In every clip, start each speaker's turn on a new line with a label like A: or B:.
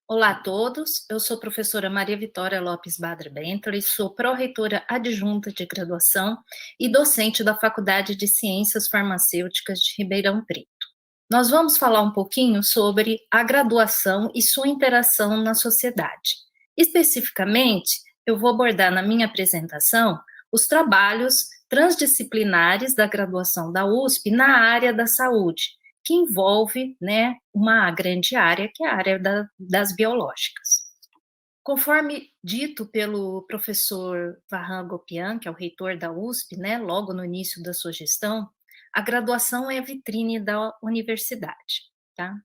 A: Olá a todos, eu sou a professora Maria Vitória Lopes Badra Bentley, sou pró-reitora adjunta de graduação e docente da Faculdade de Ciências Farmacêuticas de Ribeirão Preto. Nós vamos falar um pouquinho sobre a graduação e sua interação na sociedade. Especificamente, eu vou abordar na minha apresentação os trabalhos transdisciplinares da graduação da USP na área da saúde, que envolve, né, uma grande área, que é a área das biológicas. Conforme dito pelo professor Farhan Gopian, que é o reitor da USP, né, logo no início da sua gestão, a graduação é a vitrine da universidade, tá?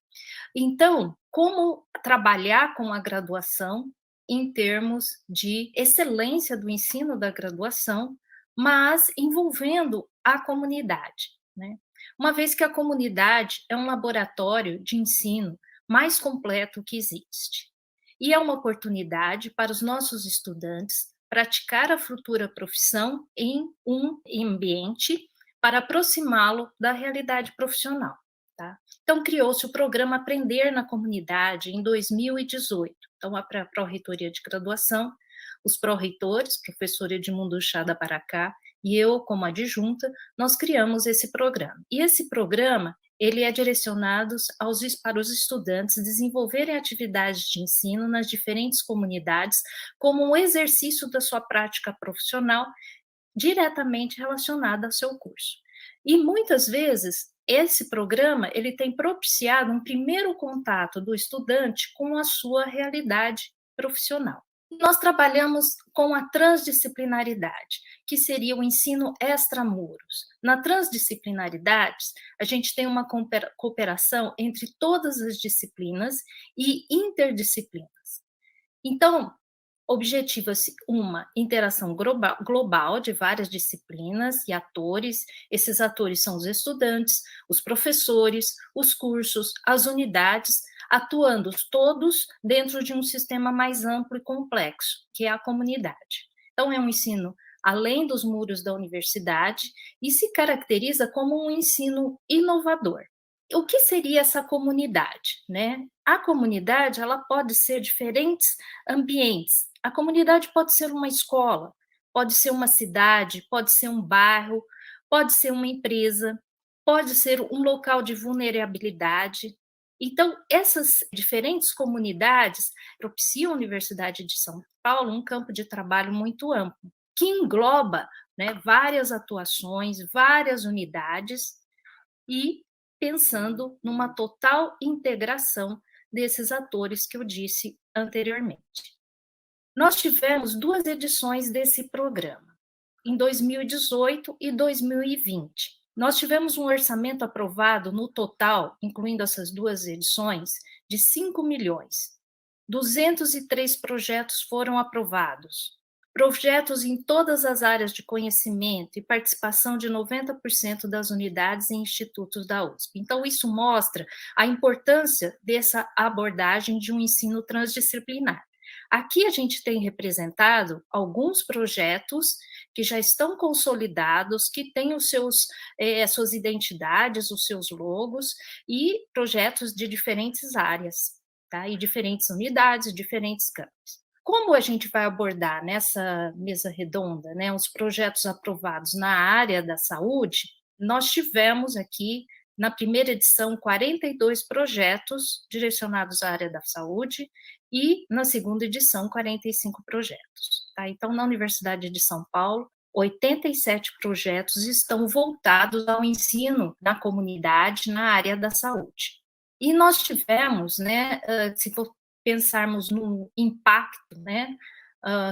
A: Então, como trabalhar com a graduação em termos de excelência do ensino da graduação, mas envolvendo a comunidade, né? Uma vez que a comunidade é um laboratório de ensino mais completo que existe. E é uma oportunidade para os nossos estudantes praticar a futura profissão em um ambiente para aproximá-lo da realidade profissional. Tá? Então, criou-se o programa Aprender na Comunidade em 2018. Então, a Pró-Reitoria de Graduação, os pró-reitores, professor Edmundo Chá da Paracá, e eu, como adjunta, nós criamos esse programa. E esse programa, ele é direcionado para os estudantes desenvolverem atividades de ensino nas diferentes comunidades como um exercício da sua prática profissional diretamente relacionada ao seu curso. E muitas vezes esse programa ele tem propiciado um primeiro contato do estudante com a sua realidade profissional. Nós trabalhamos com a transdisciplinaridade, que seria o ensino extramuros. Na transdisciplinaridade, a gente tem uma cooperação entre todas as disciplinas e interdisciplinas. Então, objetiva-se uma interação global de várias disciplinas e atores. Esses atores são os estudantes, os professores, os cursos, as unidades, atuando todos dentro de um sistema mais amplo e complexo, que é a comunidade. Então, é um ensino além dos muros da universidade e se caracteriza como um ensino inovador. O que seria essa comunidade, né? A comunidade, ela pode ser diferentes ambientes. A comunidade pode ser uma escola, pode ser uma cidade, pode ser um bairro, pode ser uma empresa, pode ser um local de vulnerabilidade. Então, essas diferentes comunidades propiciam à Universidade de São Paulo um campo de trabalho muito amplo, que engloba, né, várias atuações, várias unidades e pensando numa total integração desses atores que eu disse anteriormente. Nós tivemos 2 edições desse programa, em 2018 e 2020. Nós tivemos um orçamento aprovado no total, incluindo essas 2 edições, de 5 milhões. 203 projetos foram aprovados. Projetos em todas as áreas de conhecimento e participação de 90% das unidades e institutos da USP. Então, isso mostra a importância dessa abordagem de um ensino transdisciplinar. Aqui a gente tem representado alguns projetos que já estão consolidados, que têm os seus, suas identidades, os seus logos, e projetos de diferentes áreas, tá? E diferentes unidades, diferentes campos. Como a gente vai abordar nessa mesa redonda, né, os projetos aprovados na área da saúde, nós tivemos aqui, na primeira edição, 42 projetos direcionados à área da saúde, e na segunda edição, 45 projetos. Tá? Então, na Universidade de São Paulo, 87 projetos estão voltados ao ensino na comunidade, na área da saúde. E nós tivemos, né, se for pensarmos no impacto, né,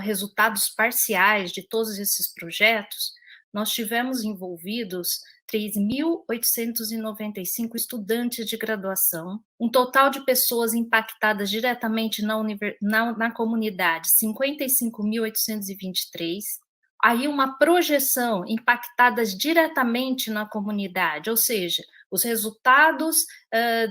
A: resultados parciais de todos esses projetos, nós tivemos envolvidos 3.895 estudantes de graduação, um total de pessoas impactadas diretamente na comunidade, 55.823, aí uma projeção impactadas diretamente na comunidade, ou seja, os resultados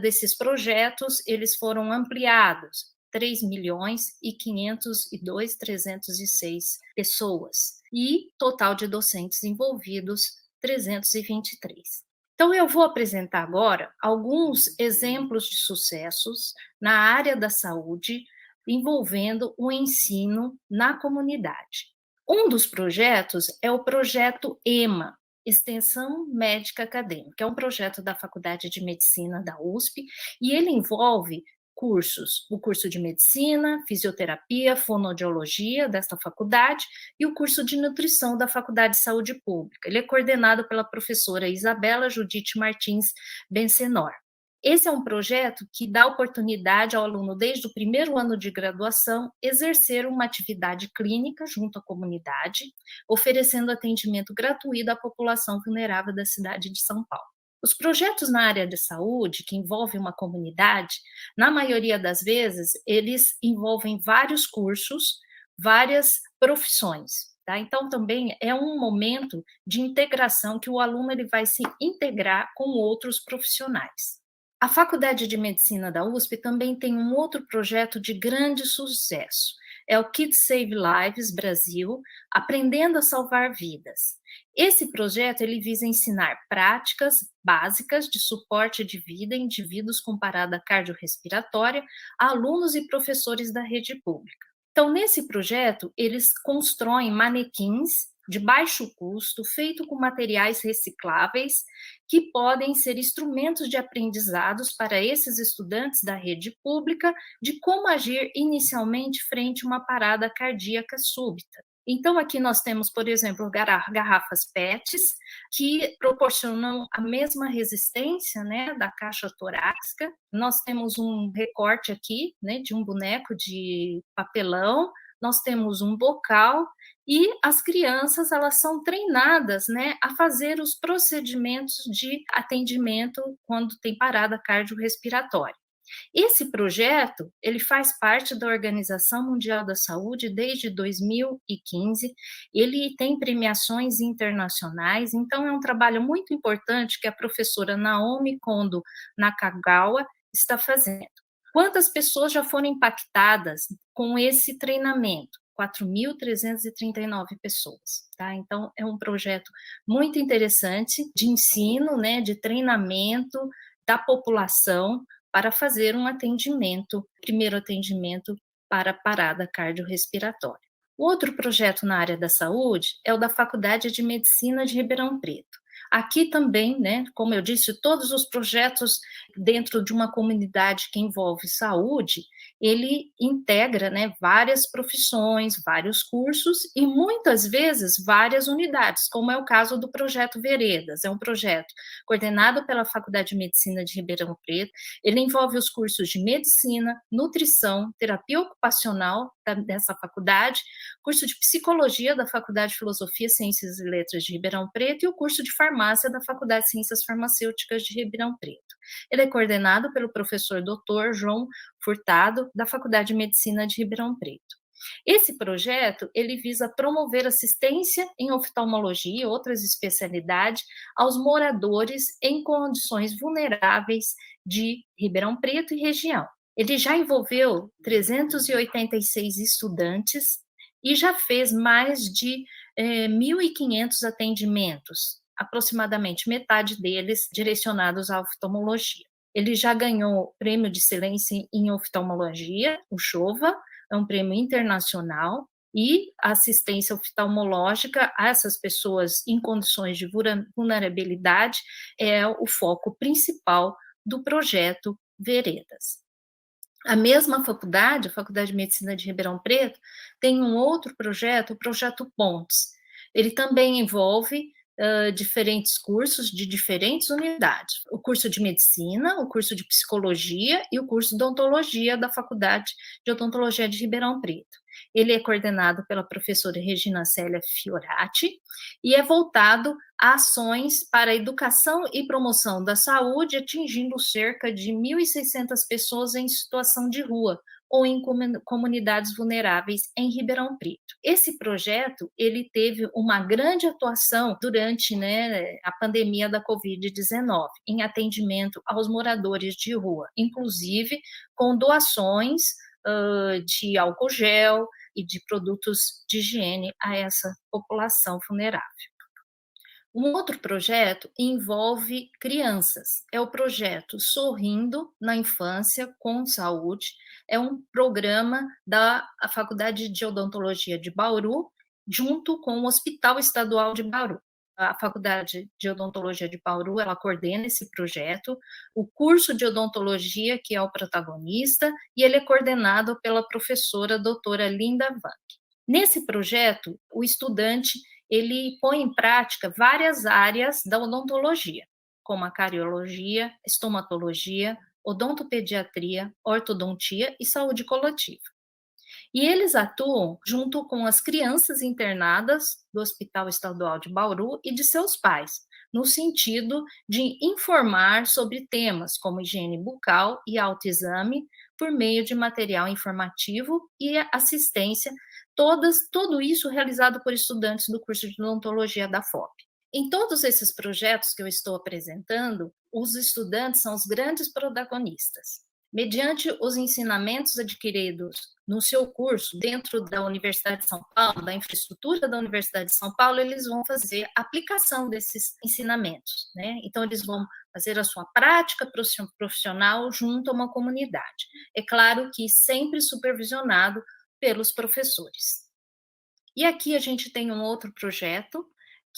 A: desses projetos, eles foram ampliados, 3.502.306 pessoas, e total de docentes envolvidos, 323. Então, eu vou apresentar agora alguns exemplos de sucessos na área da saúde envolvendo o ensino na comunidade. Um dos projetos é o projeto EMA, Extensão Médica Acadêmica, é um projeto da Faculdade de Medicina da USP e ele envolve cursos, o curso de medicina, fisioterapia, fonoaudiologia desta faculdade e o curso de nutrição da Faculdade de Saúde Pública. Ele é coordenado pela professora Isabela Judite Martins Bencenor. Esse é um projeto que dá oportunidade ao aluno, desde o primeiro ano de graduação, exercer uma atividade clínica junto à comunidade, oferecendo atendimento gratuito à população vulnerável da cidade de São Paulo. Os projetos na área de saúde, que envolvem uma comunidade, na maioria das vezes, eles envolvem vários cursos, várias profissões. Tá? Então, também é um momento de integração que o aluno ele vai se integrar com outros profissionais. A Faculdade de Medicina da USP também tem um outro projeto de grande sucesso. É o Kids Save Lives Brasil, Aprendendo a Salvar Vidas. Esse projeto ele visa ensinar práticas básicas de suporte de vida em indivíduos com parada cardiorrespiratória a alunos e professores da rede pública. Então, nesse projeto, eles constroem manequins de baixo custo, feito com materiais recicláveis, que podem ser instrumentos de aprendizados para esses estudantes da rede pública de como agir inicialmente frente a uma parada cardíaca súbita. Então, aqui nós temos, por exemplo, garrafas PETs, que proporcionam a mesma resistência, né, da caixa torácica. Nós temos um recorte aqui, né, de um boneco de papelão, nós temos um bocal, e as crianças, elas são treinadas, né, a fazer os procedimentos de atendimento quando tem parada cardiorrespiratória. Esse projeto, ele faz parte da Organização Mundial da Saúde desde 2015, ele tem premiações internacionais, então é um trabalho muito importante que a professora Naomi Kondo Nakagawa está fazendo. Quantas pessoas já foram impactadas com esse treinamento? 4.339 pessoas, tá? Então, é um projeto muito interessante de ensino, né, de treinamento da população para fazer um atendimento, primeiro atendimento para parada cardiorrespiratória. O outro projeto na área da saúde é o da Faculdade de Medicina de Ribeirão Preto. Aqui também, né, como eu disse, todos os projetos dentro de uma comunidade que envolve saúde, ele integra, né, várias profissões, vários cursos e muitas vezes várias unidades, como é o caso do projeto Veredas. É um projeto coordenado pela Faculdade de Medicina de Ribeirão Preto. Ele envolve os cursos de medicina, nutrição, terapia ocupacional dessa faculdade, curso de psicologia da Faculdade de Filosofia, Ciências e Letras de Ribeirão Preto e o curso de farmácia da Faculdade de Ciências Farmacêuticas de Ribeirão Preto. Ele é coordenado pelo professor Dr. João Furtado, da Faculdade de Medicina de Ribeirão Preto. Esse projeto, ele visa promover assistência em oftalmologia e outras especialidades aos moradores em condições vulneráveis de Ribeirão Preto e região. Ele já envolveu 386 estudantes e já fez mais de 1.500 atendimentos, aproximadamente metade deles direcionados à oftalmologia. Ele já ganhou prêmio de excelência em oftalmologia, o CHOVA, é um prêmio internacional, e a assistência oftalmológica a essas pessoas em condições de vulnerabilidade é o foco principal do projeto Veredas. A mesma faculdade, a Faculdade de Medicina de Ribeirão Preto, tem um outro projeto, o Projeto Pontes. Ele também envolve diferentes cursos de diferentes unidades. O curso de medicina, o curso de psicologia e o curso de odontologia da Faculdade de Odontologia de Ribeirão Preto. Ele é coordenado pela professora Regina Célia Fiorati e é voltado a ações para a educação e promoção da saúde, atingindo cerca de 1.600 pessoas em situação de rua ou em comunidades vulneráveis em Ribeirão Preto. Esse projeto, ele teve uma grande atuação durante, né, a pandemia da Covid-19, em atendimento aos moradores de rua, inclusive com doações de álcool gel e de produtos de higiene a essa população vulnerável. Um outro projeto envolve crianças. É o projeto Sorrindo na Infância com Saúde. É um programa da Faculdade de Odontologia de Bauru, junto com o Hospital Estadual de Bauru. A Faculdade de Odontologia de Bauru, ela coordena esse projeto, o curso de odontologia, que é o protagonista, e ele é coordenado pela professora doutora Linda Vanck. Nesse projeto, o estudante ele põe em prática várias áreas da odontologia, como a cariologia, estomatologia, odontopediatria, ortodontia e saúde coletiva. E eles atuam junto com as crianças internadas do Hospital Estadual de Bauru e de seus pais, no sentido de informar sobre temas como higiene bucal e autoexame por meio de material informativo e assistência, tudo isso realizado por estudantes do curso de odontologia da FOP. Em todos esses projetos que eu estou apresentando, os estudantes são os grandes protagonistas. Mediante os ensinamentos adquiridos no seu curso dentro da Universidade de São Paulo, da infraestrutura da Universidade de São Paulo, eles vão fazer aplicação desses ensinamentos, né? Então, eles vão fazer a sua prática profissional junto a uma comunidade. É claro que sempre supervisionado pelos professores. E aqui a gente tem um outro projeto,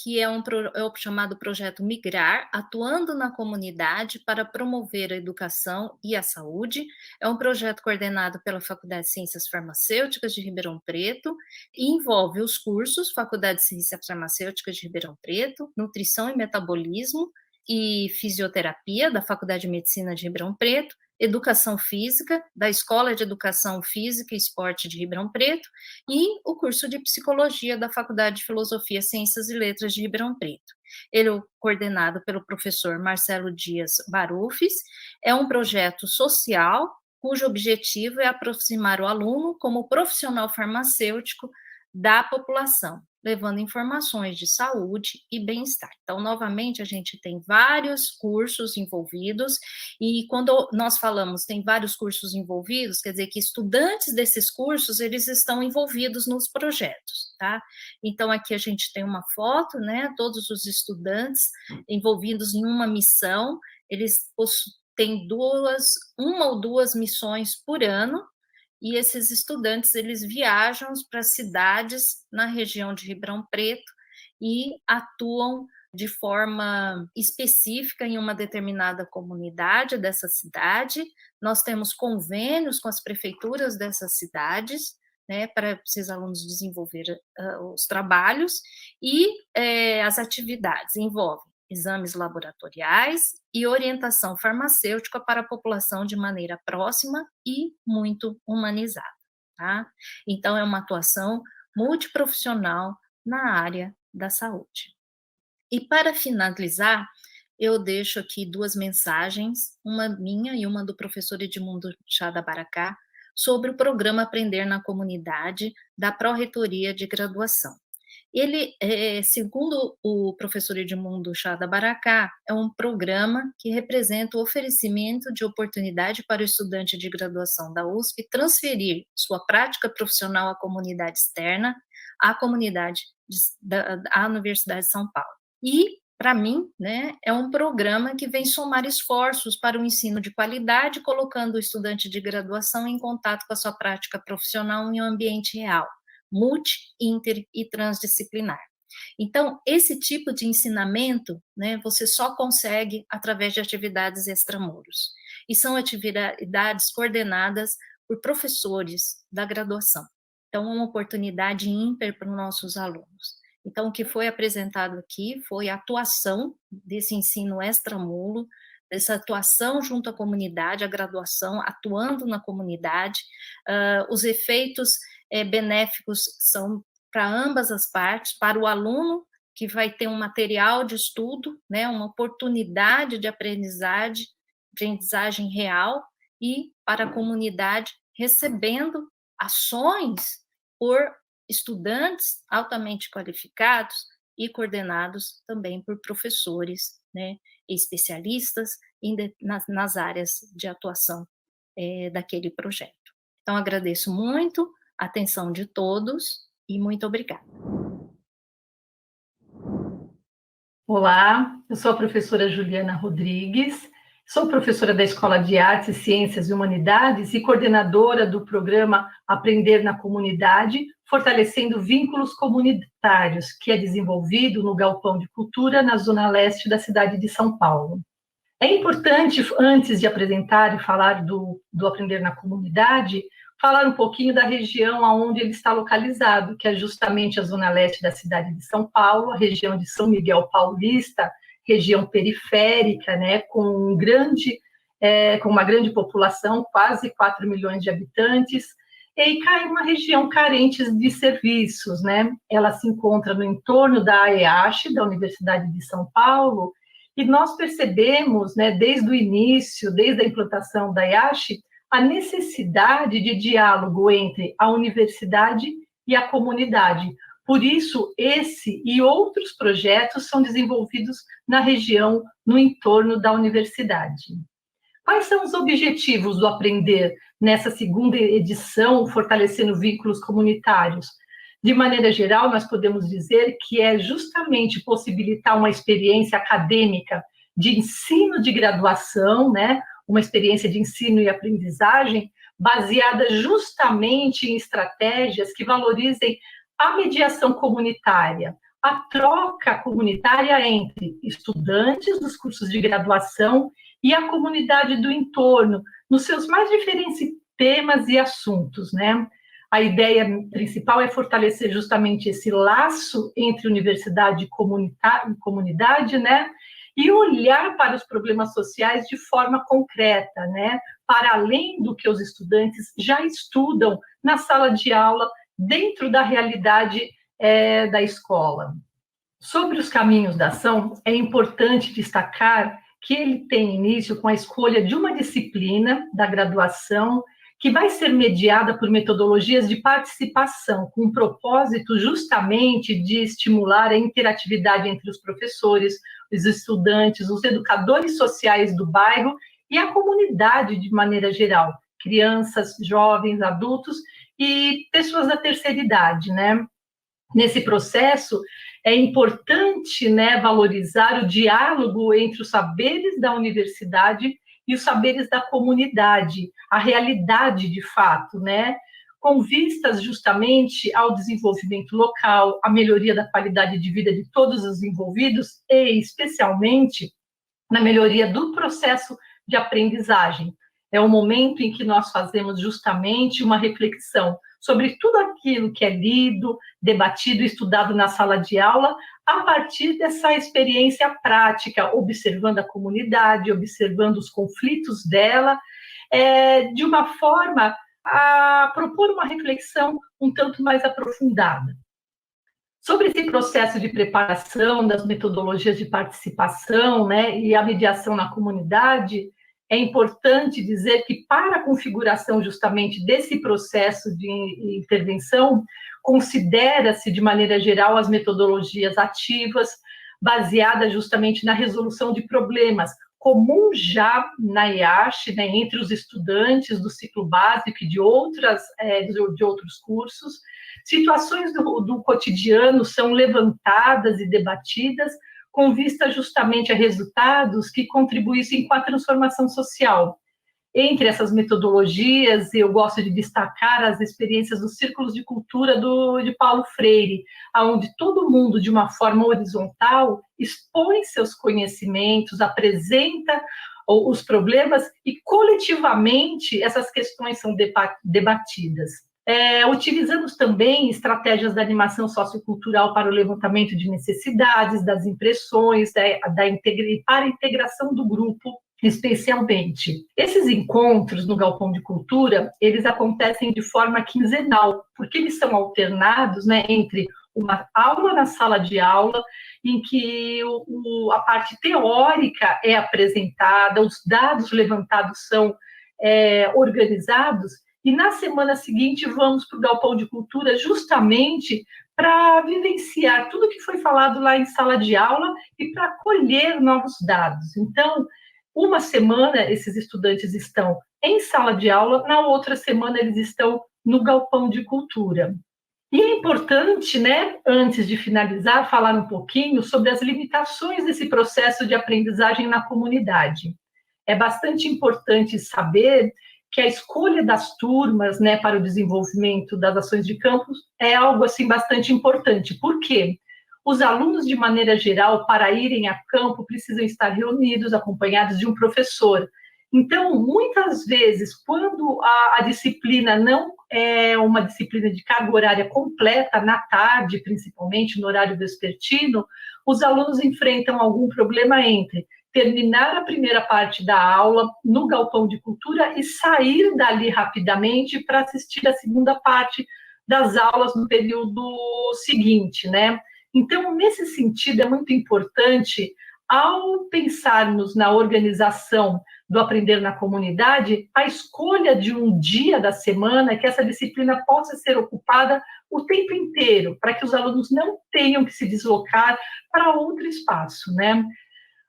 A: que é o chamado projeto Migrar, atuando na comunidade para promover a educação e a saúde. É um projeto coordenado pela Faculdade de Ciências Farmacêuticas de Ribeirão Preto e envolve os cursos Faculdade de Ciências Farmacêuticas de Ribeirão Preto, Nutrição e Metabolismo e Fisioterapia da Faculdade de Medicina de Ribeirão Preto, Educação Física da Escola de Educação Física e Esporte de Ribeirão Preto e o curso de Psicologia da Faculdade de Filosofia, Ciências e Letras de Ribeirão Preto. Ele é coordenado pelo professor Marcelo Dias Barufes, é um projeto social cujo objetivo é aproximar o aluno como profissional farmacêutico da população, levando informações de saúde e bem-estar. Então, novamente, a gente tem vários cursos envolvidos, e quando nós falamos tem vários cursos envolvidos, quer dizer que estudantes desses cursos, eles estão envolvidos nos projetos, tá? Então, aqui a gente tem uma foto, né, todos os estudantes envolvidos em uma missão, eles têm uma ou duas missões por ano, e esses estudantes eles viajam para cidades na região de Ribeirão Preto e atuam de forma específica em uma determinada comunidade dessa cidade. Nós temos convênios com as prefeituras dessas cidades, né, para esses alunos desenvolver os trabalhos, e as atividades envolvem exames laboratoriais e orientação farmacêutica para a população de maneira próxima e muito humanizada, tá? Então, é uma atuação multiprofissional na área da saúde. E para finalizar, eu deixo aqui duas mensagens, uma minha e uma do professor Edmundo Chada Baracá, sobre o programa Aprender na Comunidade da Pró-Reitoria de Graduação. Ele, segundo o professor Edmundo Chada Baracá, é um programa que representa o oferecimento de oportunidade para o estudante de graduação da USP transferir sua prática profissional à comunidade externa, à comunidade da Universidade de São Paulo. E, para mim, né, é um programa que vem somar esforços para o ensino de qualidade, colocando o estudante de graduação em contato com a sua prática profissional em um ambiente real, multi, inter e transdisciplinar. Então, esse tipo de ensinamento, né, você só consegue através de atividades extramuros. E são atividades coordenadas por professores da graduação. Então, é uma oportunidade ímpar para os nossos alunos. Então, o que foi apresentado aqui foi a atuação desse ensino extramulo, dessa atuação junto à comunidade, a graduação, atuando na comunidade, os efeitos benéficos são para ambas as partes, para o aluno, que vai ter um material de estudo, né, uma oportunidade de aprendizagem real, e para a comunidade, recebendo ações por estudantes altamente qualificados e coordenados também por professores, né, especialistas nas áreas de atuação daquele projeto. Então, agradeço muito a atenção de todos e muito obrigada.
B: Olá, eu sou a professora Juliana Rodrigues, sou professora da Escola de Artes, Ciências e Humanidades e coordenadora do programa Aprender na Comunidade, fortalecendo vínculos comunitários, que é desenvolvido no Galpão de Cultura, na zona leste da cidade de São Paulo. É importante, antes de apresentar e falar do Aprender na Comunidade, falar um pouquinho da região onde ele está localizado, que é justamente a zona leste da cidade de São Paulo, a região de São Miguel Paulista, região periférica, né, com uma grande população, quase 4 milhões de habitantes, e cai uma região carente de serviços, né? Ela se encontra no entorno da AEASH, da Universidade de São Paulo, e nós percebemos, né, desde o início, desde a implantação da AEASH, a necessidade de diálogo entre a universidade e a comunidade. Por isso, esse e outros projetos são desenvolvidos na região, no entorno da universidade. Quais são os objetivos do Aprender nessa segunda edição, fortalecendo vínculos comunitários? De maneira geral, nós podemos dizer que é justamente possibilitar uma experiência acadêmica de ensino de graduação, né? Uma experiência de ensino e aprendizagem baseada justamente em estratégias que valorizem a mediação comunitária, a troca comunitária entre estudantes dos cursos de graduação e a comunidade do entorno, nos seus mais diferentes temas e assuntos, né? A ideia principal é fortalecer justamente esse laço entre universidade e comunidade, né? E olhar para os problemas sociais de forma concreta, né? Para além do que os estudantes já estudam na sala de aula, dentro da realidade da escola. Sobre os caminhos da ação, é importante destacar que ele tem início com a escolha de uma disciplina da graduação que vai ser mediada por metodologias de participação, com o propósito justamente de estimular a interatividade entre os professores, os estudantes, os educadores sociais do bairro e a comunidade de maneira geral, crianças, jovens, adultos e pessoas da terceira idade, né? Nesse processo, é importante, né, valorizar o diálogo entre os saberes da universidade e os saberes da comunidade, a realidade de fato, né, com vistas justamente ao desenvolvimento local, à melhoria da qualidade de vida de todos os envolvidos e, especialmente, na melhoria do processo de aprendizagem. É o momento em que nós fazemos justamente uma reflexão sobre tudo aquilo que é lido, debatido e estudado na sala de aula, a partir dessa experiência prática, observando a comunidade, observando os conflitos dela, de uma forma a propor uma reflexão um tanto mais aprofundada. Sobre esse processo de preparação das metodologias de participação, né, e a mediação na comunidade, é importante dizer que para a configuração justamente desse processo de intervenção, considera-se de maneira geral as metodologias ativas, baseadas justamente na resolução de problemas, comum já na IASH, né, entre os estudantes do ciclo básico e de outros cursos. Situações do cotidiano são levantadas e debatidas com vista justamente a resultados que contribuíssem com a transformação social. Entre essas metodologias, eu gosto de destacar as experiências dos círculos de cultura de Paulo Freire, onde todo mundo, de uma forma horizontal, expõe seus conhecimentos, apresenta os problemas e, coletivamente, essas questões são debatidas. Utilizamos também estratégias da animação sociocultural para o levantamento de necessidades, das impressões, para a integração do grupo, especialmente. Esses encontros no Galpão de Cultura, eles acontecem de forma quinzenal, porque eles são alternados, né, entre uma aula na sala de aula, em que a parte teórica é apresentada, os dados levantados são organizados, e na semana seguinte vamos para o Galpão de Cultura justamente para vivenciar tudo que foi falado lá em sala de aula e para colher novos dados. Então, uma semana esses estudantes estão em sala de aula, na outra semana eles estão no Galpão de Cultura. E é importante, né, antes de finalizar, falar um pouquinho sobre as limitações desse processo de aprendizagem na comunidade. É bastante importante saber que a escolha das turmas, né, para o desenvolvimento das ações de campo é algo assim bastante importante. Por quê? Os alunos, de maneira geral, para irem a campo, precisam estar reunidos, acompanhados de um professor. Então, muitas vezes, quando a disciplina não é uma disciplina de carga horária completa, na tarde, principalmente, no horário vespertino, os alunos enfrentam algum problema entre terminar a primeira parte da aula no galpão de cultura e sair dali rapidamente para assistir a segunda parte das aulas no período seguinte, né? Então, nesse sentido, é muito importante, ao pensarmos na organização do aprender na comunidade, a escolha de um dia da semana que essa disciplina possa ser ocupada o tempo inteiro, para que os alunos não tenham que se deslocar para outro espaço, né?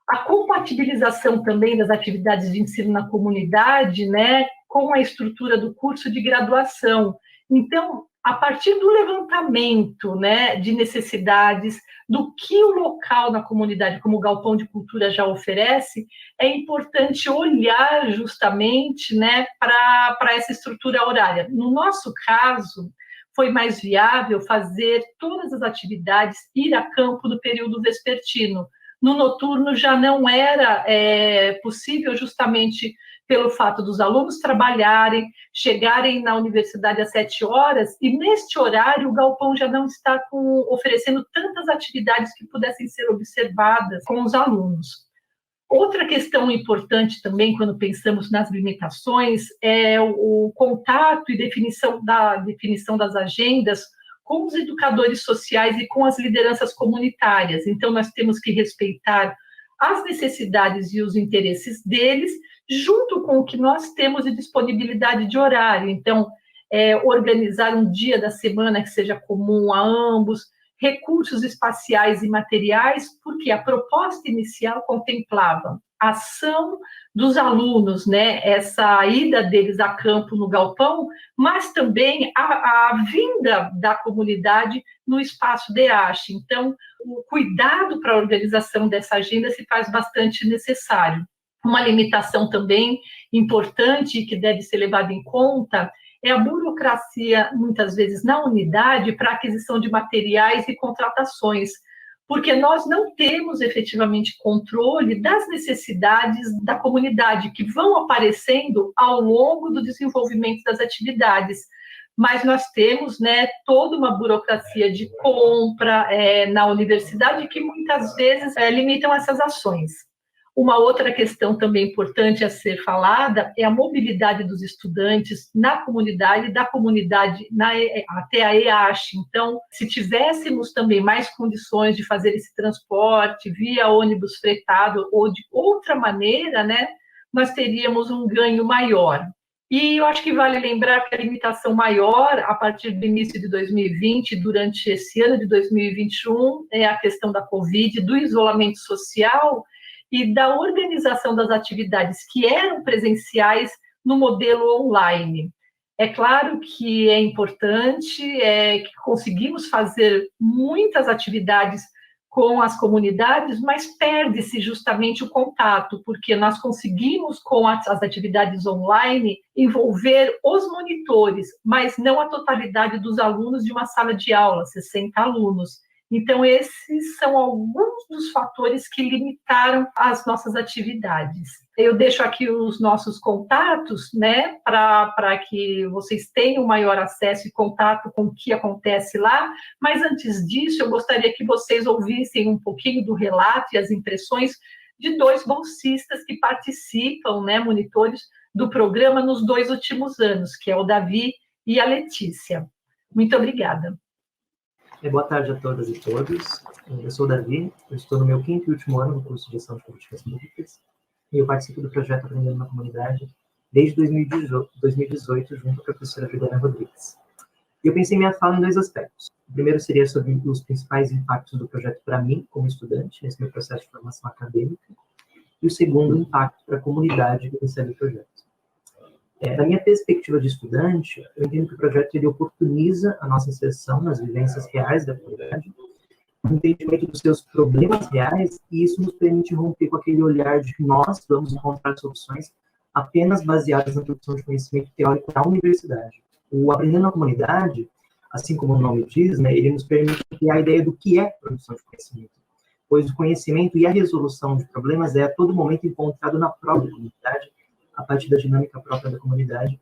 B: A compatibilização também das atividades de ensino na comunidade, né, com a estrutura do curso de graduação. Então, a partir do levantamento, né, de necessidades, do que o local na comunidade, como o Galpão de Cultura já oferece, é importante olhar justamente, né, para essa estrutura horária. No nosso caso, foi mais viável fazer todas as atividades, ir a campo no período vespertino. No noturno já não era possível, justamente pelo fato dos alunos trabalharem, chegarem na universidade às 7 horas, e neste horário o galpão já não está oferecendo tantas atividades que pudessem ser observadas com os alunos. Outra questão importante também, quando pensamos nas limitações, é o contato e definição das agendas com os educadores sociais e com as lideranças comunitárias. Então, nós temos que respeitar as necessidades e os interesses deles, junto com o que nós temos de disponibilidade de horário. Então, organizar um dia da semana que seja comum a ambos, recursos espaciais e materiais, porque a proposta inicial contemplava a ação dos alunos, né, essa ida deles a campo no galpão, mas também a vinda da comunidade no espaço DEASH. Então, o cuidado para a organização dessa agenda se faz bastante necessário. Uma limitação também importante que deve ser levada em conta é a burocracia, muitas vezes, na unidade para aquisição de materiais e contratações, porque nós não temos efetivamente controle das necessidades da comunidade que vão aparecendo ao longo do desenvolvimento das atividades. Mas nós temos, né, toda uma burocracia de compra na universidade que muitas vezes limitam essas ações. Uma outra questão também importante a ser falada é a mobilidade dos estudantes na comunidade, da comunidade até a EASH. Então, se tivéssemos também mais condições de fazer esse transporte via ônibus fretado ou de outra maneira, né, nós teríamos um ganho maior. E eu acho que vale lembrar que a limitação maior, a partir do início de 2020, durante esse ano de 2021, é a questão da Covid, do isolamento social e da organização das atividades que eram presenciais no modelo online. É claro que é importante, que conseguimos fazer muitas atividades com as comunidades, mas perde-se justamente o contato, porque nós conseguimos, com as atividades online, envolver os monitores, mas não a totalidade dos alunos de uma sala de aula, 60 alunos. Então, esses são alguns dos fatores que limitaram as nossas atividades. Eu deixo aqui os nossos contatos, né, para que vocês tenham maior acesso e contato com o que acontece lá, mas antes disso, eu gostaria que vocês ouvissem um pouquinho do relato e as impressões de 2 bolsistas que participam, né, monitores do programa nos 2 últimos anos, que é o Davi e a Letícia. Muito obrigada.
C: Boa tarde a todas e todos. Eu sou o Davi, eu estou no meu 5º e último ano no curso de Gestão de Políticas Públicas e eu participo do projeto Aprendendo na Comunidade desde 2018 junto com a professora Juliana Rodrigues. Eu pensei minha fala em 2 aspectos. O primeiro seria sobre os principais impactos do projeto para mim, como estudante, nesse meu processo de formação acadêmica, e o segundo, o impacto para a comunidade que recebe o projeto. Da minha perspectiva de estudante, eu entendo que o projeto ele oportuniza a nossa inserção nas vivências reais da comunidade, o entendimento dos seus problemas reais, e isso nos permite romper com aquele olhar de que nós vamos encontrar soluções apenas baseadas na produção de conhecimento teórico da universidade. O Aprendendo na Comunidade, assim como o nome diz, né, ele nos permite criar a ideia do que é produção de conhecimento, pois o conhecimento e a resolução de problemas é a todo momento encontrado na própria comunidade, a partir da dinâmica própria da comunidade,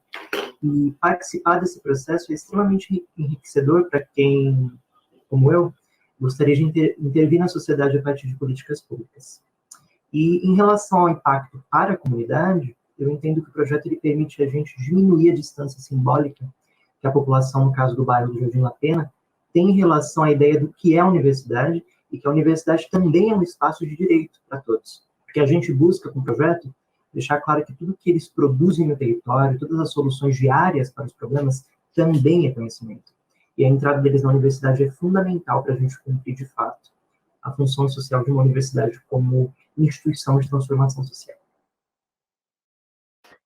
C: e participar desse processo é extremamente enriquecedor para quem, como eu, gostaria de intervir na sociedade a partir de políticas públicas. E em relação ao impacto para a comunidade, eu entendo que o projeto ele permite a gente diminuir a distância simbólica que a população, no caso do bairro do Jardim La Pena, tem em relação à ideia do que é a universidade, e que a universidade também é um espaço de direito para todos. Porque a gente busca, com o projeto, deixar claro que tudo que eles produzem no território, todas as soluções diárias para os problemas, também é conhecimento. E a entrada deles na universidade é fundamental para a gente cumprir, de fato, a função social de uma universidade como instituição de transformação social.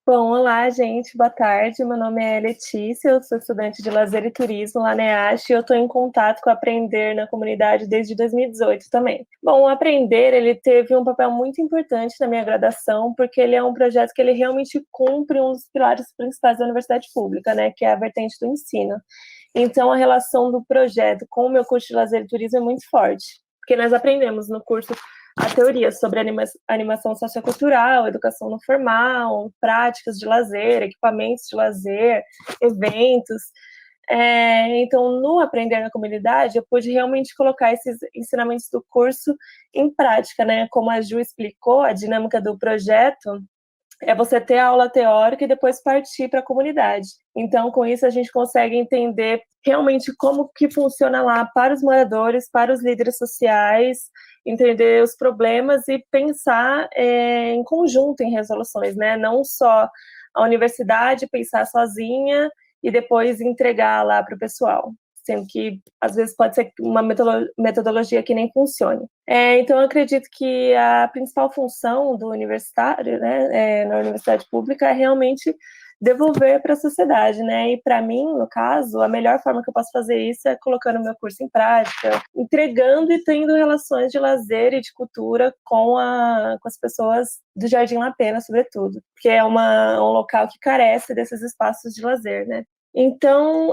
D: Bom, olá, gente, boa tarde. Meu nome é Letícia, eu sou estudante de Lazer e Turismo lá na EASH e eu estou em contato com o Aprender na Comunidade desde 2018 também. Bom, o Aprender, ele teve um papel muito importante na minha graduação, porque ele é um projeto que ele realmente cumpre um dos pilares principais da universidade pública, né, que é a vertente do ensino. Então, a relação do projeto com o meu curso de Lazer e Turismo é muito forte, porque nós aprendemos no curso a teoria sobre animação sociocultural, educação não formal, práticas de lazer, equipamentos de lazer, eventos. Então, no Aprender na Comunidade, eu pude realmente colocar esses ensinamentos do curso em prática, né? Como a Ju explicou, a dinâmica do projeto é você ter a aula teórica e depois partir para a comunidade. Então, com isso, a gente consegue entender realmente como que funciona lá para os moradores, para os líderes sociais, entender os problemas e pensar em conjunto em resoluções, né? Não só a universidade pensar sozinha e depois entregar lá para o pessoal, sendo que às vezes pode ser uma metodologia que nem funcione. Então, eu acredito que a principal função do universitário, né, na universidade pública, é realmente devolver para a sociedade, né? E para mim, no caso, a melhor forma que eu posso fazer isso é colocando meu curso em prática, entregando e tendo relações de lazer e de cultura com as pessoas do Jardim La Pena, sobretudo, porque é um local que carece desses espaços de lazer, né? Então,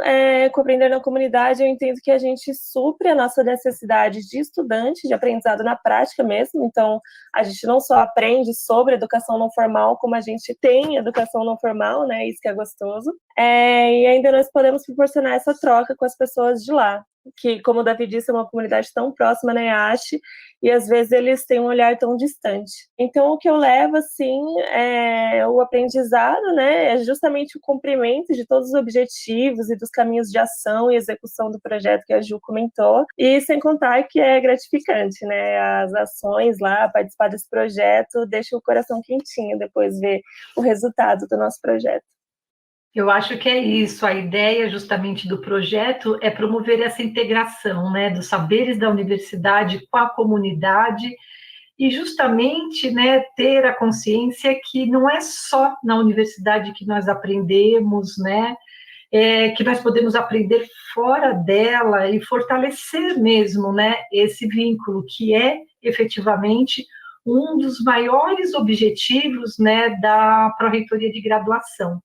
D: com o Aprender na Comunidade, eu entendo que a gente supre a nossa necessidade de estudante, de aprendizado na prática mesmo. Então, a gente não só aprende sobre educação não formal, como a gente tem educação não formal, né? Isso que é gostoso. E ainda nós podemos proporcionar essa troca com as pessoas de lá, que, como o Davi disse, é uma comunidade tão próxima na EASH, e às vezes eles têm um olhar tão distante. Então, o que eu levo, assim, é o aprendizado, né, é justamente o cumprimento de todos os objetivos e dos caminhos de ação e execução do projeto que a Ju comentou, e sem contar que é gratificante, né, as ações lá, participar desse projeto, deixa o coração quentinho depois ver o resultado do nosso projeto.
B: Eu acho que é isso, a ideia justamente do projeto é promover essa integração, né, dos saberes da universidade com a comunidade e justamente, né, ter a consciência que não é só na universidade que nós aprendemos, né, que nós podemos aprender fora dela e fortalecer mesmo, né, esse vínculo que é efetivamente um dos maiores objetivos, né, da Pró-Reitoria de Graduação.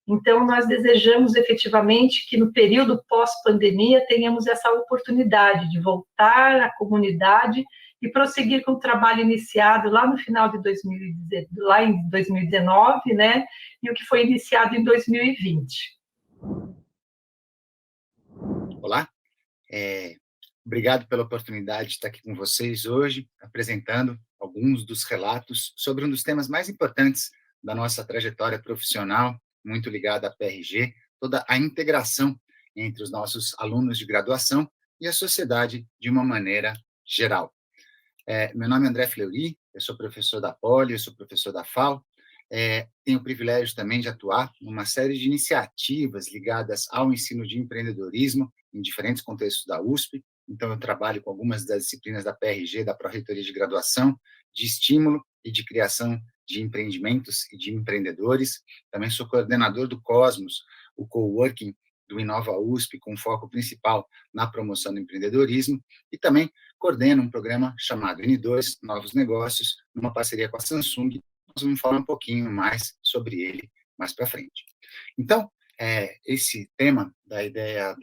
B: Então, nós desejamos efetivamente que no período pós-pandemia tenhamos essa oportunidade de voltar à comunidade e prosseguir com o trabalho iniciado lá no final de 2019, né, e o que foi iniciado em 2020.
E: Olá, obrigado pela oportunidade de estar aqui com vocês hoje, apresentando alguns dos relatos sobre um dos temas mais importantes da nossa trajetória profissional, muito ligada à PRG, toda a integração entre os nossos alunos de graduação e a sociedade de uma maneira geral. Meu nome é André Fleury, eu sou professor da Poli, eu sou professor da FAO, tenho o privilégio também de atuar numa série de iniciativas ligadas ao ensino de empreendedorismo em diferentes contextos da USP, então eu trabalho com algumas das disciplinas da PRG, da Pró-Reitoria de Graduação, de estímulo e de criação de empreendimentos e de empreendedores. Também sou coordenador do Cosmos, o coworking do Inova USP, com foco principal na promoção do empreendedorismo, e também coordeno um programa chamado N2 Novos Negócios, numa parceria com a Samsung. Nós vamos falar um pouquinho mais sobre ele mais para frente. Então, esse tema da ideia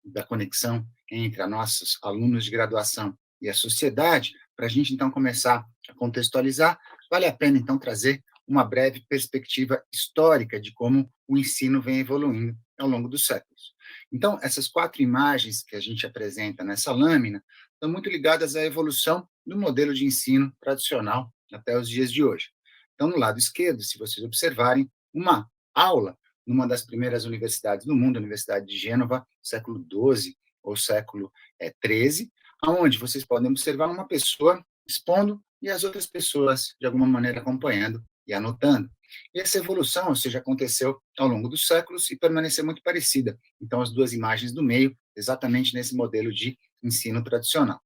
E: da conexão entre nossos alunos de graduação e a sociedade, para a gente, então, começar a contextualizar, vale a pena, então, trazer uma breve perspectiva histórica de como o ensino vem evoluindo ao longo dos séculos. Então, essas 4 imagens que a gente apresenta nessa lâmina estão muito ligadas à evolução do modelo de ensino tradicional até os dias de hoje. Então, no lado esquerdo, se vocês observarem, uma aula numa das primeiras universidades do mundo, a Universidade de Gênova, século XII ou século XIII, onde vocês podem observar uma pessoa expondo e as outras pessoas, de alguma maneira, acompanhando e anotando. E essa evolução, ou seja, aconteceu ao longo dos séculos e permaneceu muito parecida. Então, as 2 imagens do meio, exatamente nesse modelo de ensino tradicional.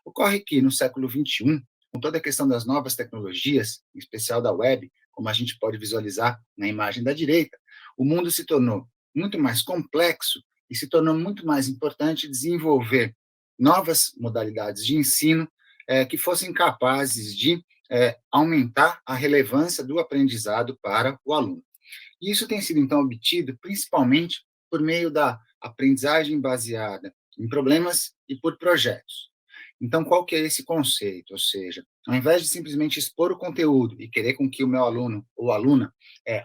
E: Ocorre que, no século XXI, com toda a questão das novas tecnologias, em especial da web, como a gente pode visualizar na imagem da direita, o mundo se tornou muito mais complexo e se tornou muito mais importante desenvolver novas modalidades de ensino que fossem capazes de aumentar a relevância do aprendizado para o aluno. E isso tem sido, então, obtido principalmente por meio da aprendizagem baseada em problemas e por projetos. Então, qual que é esse conceito? Ou seja, ao invés de simplesmente expor o conteúdo e querer com que o meu aluno ou aluna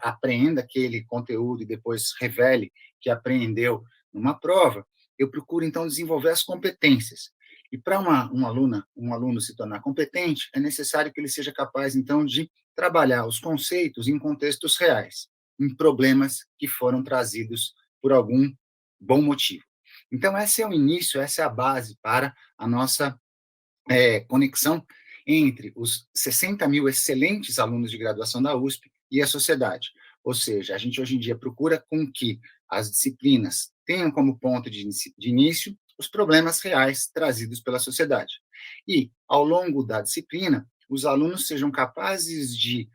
E: apreenda aquele conteúdo e depois revele que apreendeu numa prova, eu procuro, então, desenvolver as competências. E para um aluno se tornar competente, é necessário que ele seja capaz, então, de trabalhar os conceitos em contextos reais, em problemas que foram trazidos por algum bom motivo. Então, esse é o início, essa é a base para a nossa conexão entre os 60 mil excelentes alunos de graduação da USP e a sociedade. Ou seja, a gente hoje em dia procura com que as disciplinas tenham como ponto de início os problemas reais trazidos pela sociedade. E, ao longo da disciplina, os alunos sejam capazes de,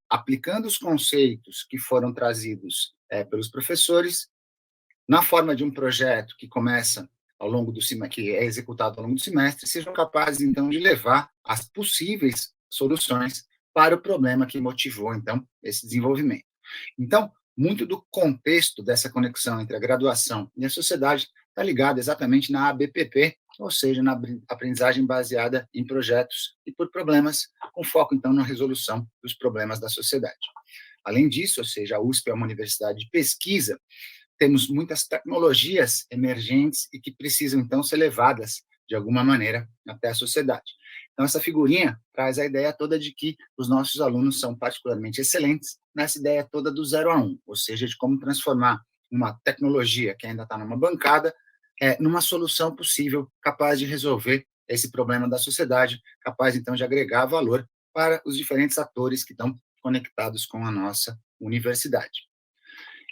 E: aplicando os conceitos que foram trazidos pelos professores, na forma de um projeto que começa ao longo do semestre, que é executado ao longo do semestre, sejam capazes, então, de levar as possíveis soluções para o problema que motivou, então, esse desenvolvimento. Então, muito do contexto dessa conexão entre a graduação e a sociedade está ligado exatamente na ABPP, ou seja, na aprendizagem baseada em projetos e por problemas, com foco, então, na resolução dos problemas da sociedade. Além disso, ou seja, a USP é uma universidade de pesquisa, temos muitas tecnologias emergentes e que precisam, então, ser levadas, de alguma maneira, até a sociedade. Então, essa figurinha traz a ideia toda de que os nossos alunos são particularmente excelentes nessa ideia toda do 0 a 1, ou seja, de como transformar uma tecnologia que ainda está numa bancada numa solução possível, capaz de resolver esse problema da sociedade, capaz, então, de agregar valor para os diferentes atores que estão conectados com a nossa universidade.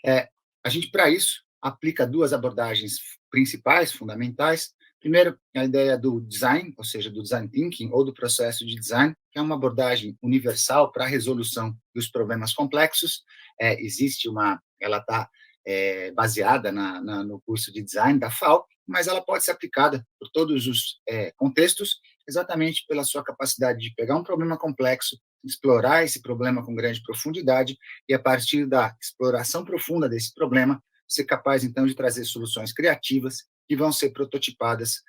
E: A gente, para isso, aplica 2 abordagens principais, fundamentais. Primeiro, a ideia do design, ou seja, do design thinking, ou do processo de design, que é uma abordagem universal para a resolução dos problemas complexos. Ela está baseada no curso de design da FAO, mas ela pode ser aplicada por todos os contextos, exatamente pela sua capacidade de pegar um problema complexo, explorar esse problema com grande profundidade e, a partir da exploração profunda desse problema, ser capaz, então, de trazer soluções criativas que vão ser prototipadas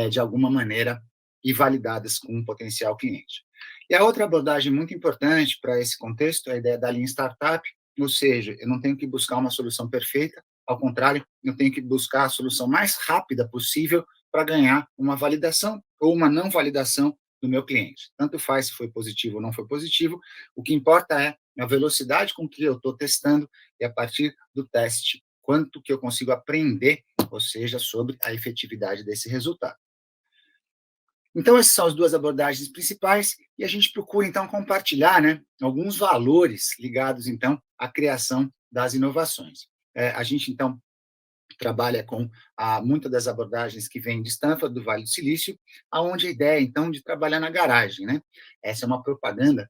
E: de alguma maneira e validadas com um potencial cliente. E a outra abordagem muito importante para esse contexto é a ideia da Lean Startup, ou seja, eu não tenho que buscar uma solução perfeita, ao contrário, eu tenho que buscar a solução mais rápida possível para ganhar uma validação ou uma não validação do meu cliente. Tanto faz se foi positivo ou não foi positivo, o que importa é a velocidade com que eu estou testando e, a partir do teste, quanto que eu consigo aprender, ou seja, sobre a efetividade desse resultado. Então, essas são as 2 abordagens principais, e a gente procura, então, compartilhar alguns valores ligados, então, à criação das inovações. A gente, então, trabalha com muitas das abordagens que vêm de Stanford, do Vale do Silício, onde a ideia, então, de trabalhar na garagem. Essa é uma propaganda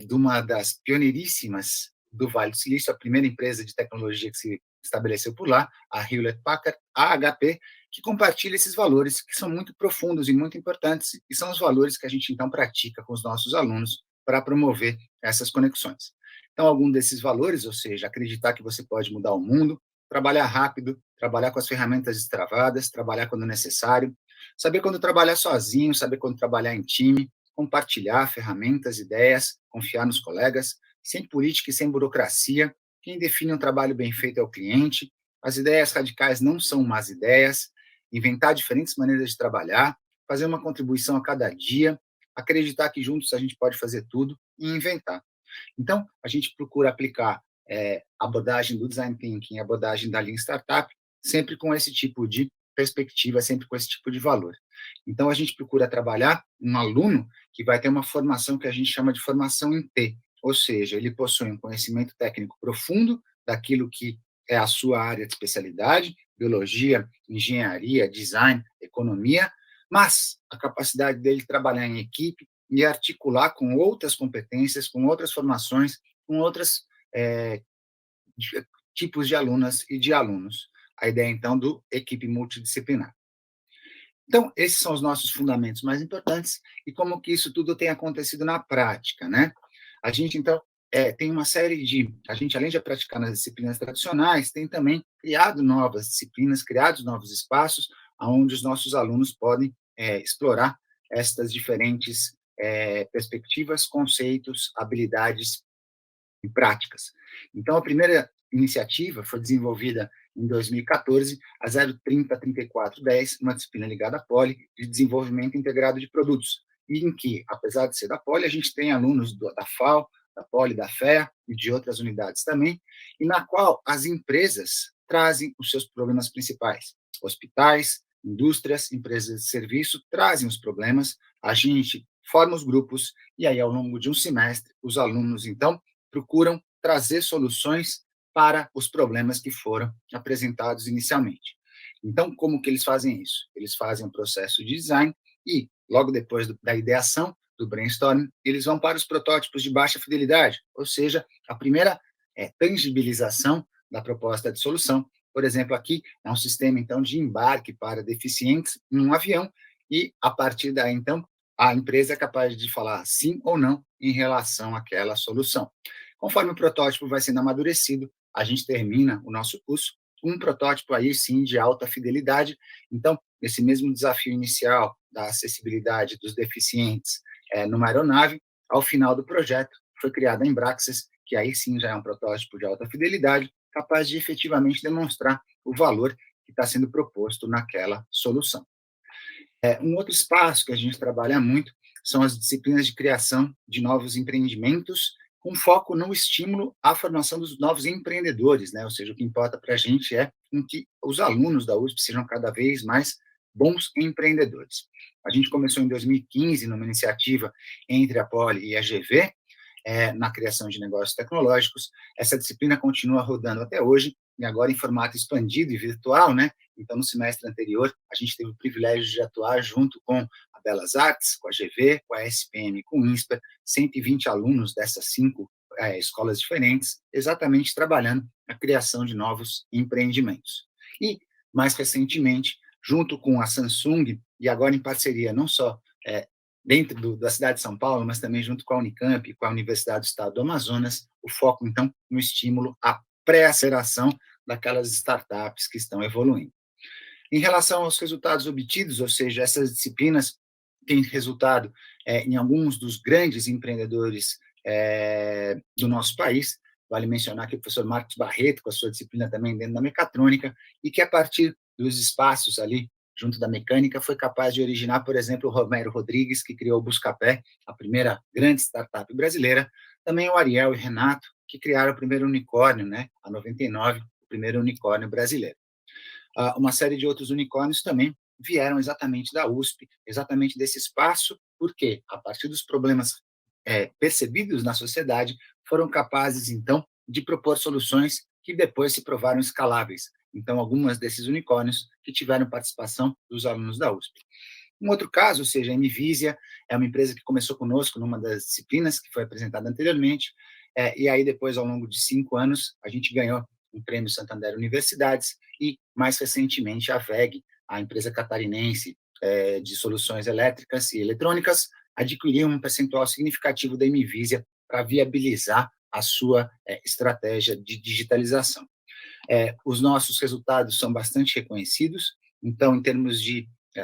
E: de uma das pioneiríssimas do Vale do Silício, a primeira empresa de tecnologia que se estabeleceu por lá, a Hewlett-Packard, a HP, que compartilha esses valores que são muito profundos e muito importantes, e são os valores que a gente, então, pratica com os nossos alunos para promover essas conexões. Então, algum desses valores, ou seja, acreditar que você pode mudar o mundo, trabalhar rápido, trabalhar com as ferramentas destravadas, trabalhar quando necessário, saber quando trabalhar sozinho, saber quando trabalhar em time, compartilhar ferramentas, ideias, confiar nos colegas, sem política e sem burocracia. Quem define um trabalho bem feito é o cliente. As ideias radicais não são más ideias. Inventar diferentes maneiras de trabalhar, fazer uma contribuição a cada dia, acreditar que juntos a gente pode fazer tudo e inventar. Então, a gente procura aplicar a abordagem do Design Thinking, a abordagem da Lean Startup, sempre com esse tipo de perspectiva, sempre com esse tipo de valor. Então, a gente procura trabalhar um aluno que vai ter uma formação que a gente chama de formação em T, ou seja, ele possui um conhecimento técnico profundo daquilo que é a sua área de especialidade, biologia, engenharia, design, economia, mas a capacidade dele trabalhar em equipe e articular com outras competências, com outras formações, com outros tipos de alunas e de alunos. A ideia, então, do equipe multidisciplinar. Então, esses são os nossos fundamentos mais importantes e como que isso tudo tem acontecido na prática, né? A gente, então, tem uma série de... A gente, além de praticar nas disciplinas tradicionais, tem também criado novas disciplinas, criados novos espaços onde os nossos alunos podem explorar estas diferentes perspectivas, conceitos, habilidades e práticas. Então, a primeira iniciativa foi desenvolvida em 2014, a 0303410, uma disciplina ligada à Poli, de desenvolvimento integrado de produtos, e em que, apesar de ser da Poli, a gente tem alunos da FAO, da Poli, da FEA e de outras unidades também, e na qual as empresas trazem os seus problemas principais. Hospitais, indústrias, empresas de serviço trazem os problemas, a gente forma os grupos, e aí, ao longo de um semestre, os alunos, então, procuram trazer soluções para os problemas que foram apresentados inicialmente. Então, como que eles fazem isso? Eles fazem um processo de design e, logo depois da ideação, do brainstorming, eles vão para os protótipos de baixa fidelidade, ou seja, a primeira tangibilização da proposta de solução. Por exemplo, aqui é um sistema, então, de embarque para deficientes em um avião e, a partir daí, então, a empresa é capaz de falar sim ou não em relação àquela solução. Conforme o protótipo vai sendo amadurecido, a gente termina o nosso curso com um protótipo aí, sim, de alta fidelidade. Então, esse mesmo desafio inicial da acessibilidade dos deficientes numa aeronave, ao final do projeto, foi criada a Embraxas, que aí sim já é um protótipo de alta fidelidade, capaz de efetivamente demonstrar o valor que está sendo proposto naquela solução. Um outro espaço que a gente trabalha muito são as disciplinas de criação de novos empreendimentos, com foco no estímulo à formação dos novos empreendedores, né? Ou seja, o que importa para a gente é que os alunos da USP sejam cada vez mais bons empreendedores. A gente começou em 2015, numa iniciativa entre a Poli e a GV, na criação de negócios tecnológicos. Essa disciplina continua rodando até hoje, e agora em formato expandido e virtual, né? Então, no semestre anterior, a gente teve o privilégio de atuar junto com a Belas Artes, com a GV, com a SPM, com o INSPER, 120 alunos dessas 5 escolas diferentes, exatamente trabalhando a criação de novos empreendimentos. E, mais recentemente, junto com a Samsung, e agora em parceria não só dentro da cidade de São Paulo, mas também junto com a Unicamp e com a Universidade do Estado do Amazonas, o foco, então, no estímulo à pré-aceleração daquelas startups que estão evoluindo. Em relação aos resultados obtidos, ou seja, essas disciplinas têm resultado em alguns dos grandes empreendedores do nosso país. Vale mencionar que o professor Marcos Barreto, com a sua disciplina também dentro da mecatrônica, e que a partir dos espaços ali, junto da mecânica, foi capaz de originar, por exemplo, o Romero Rodrigues, que criou o Buscapé, a primeira grande startup brasileira, também o Ariel e Renato, que criaram o primeiro unicórnio, né, a 99, o primeiro unicórnio brasileiro. Uma série de outros unicórnios também vieram exatamente da USP, exatamente desse espaço, porque, a partir dos problemas percebidos na sociedade, foram capazes, então, de propor soluções que depois se provaram escaláveis. Então, algumas desses unicórnios que tiveram participação dos alunos da USP. Um outro caso, ou seja, a Mvisia é uma empresa que começou conosco numa das disciplinas que foi apresentada anteriormente, e aí depois, ao longo de 5 anos, a gente ganhou um prêmio Santander Universidades e, mais recentemente, a WEG, a empresa catarinense de soluções elétricas e eletrônicas, adquiriu um percentual significativo da Mvisia para viabilizar a sua estratégia de digitalização. Os nossos resultados são bastante reconhecidos, então, em termos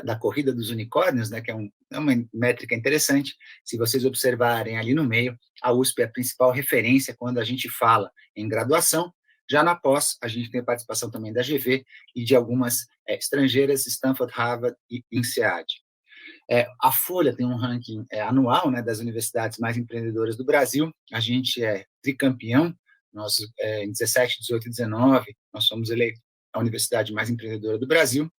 E: da corrida dos unicórnios, né, que é uma métrica interessante, se vocês observarem ali no meio, a USP é a principal referência quando a gente fala em graduação. Já na pós, a gente tem a participação também da GV e de algumas estrangeiras, Stanford, Harvard e INSEAD. A Folha tem um ranking anual, né, das universidades mais empreendedoras do Brasil. A gente é tricampeão. Nós, em 17, 18 e 19, nós fomos eleitos a universidade mais empreendedora do Brasil.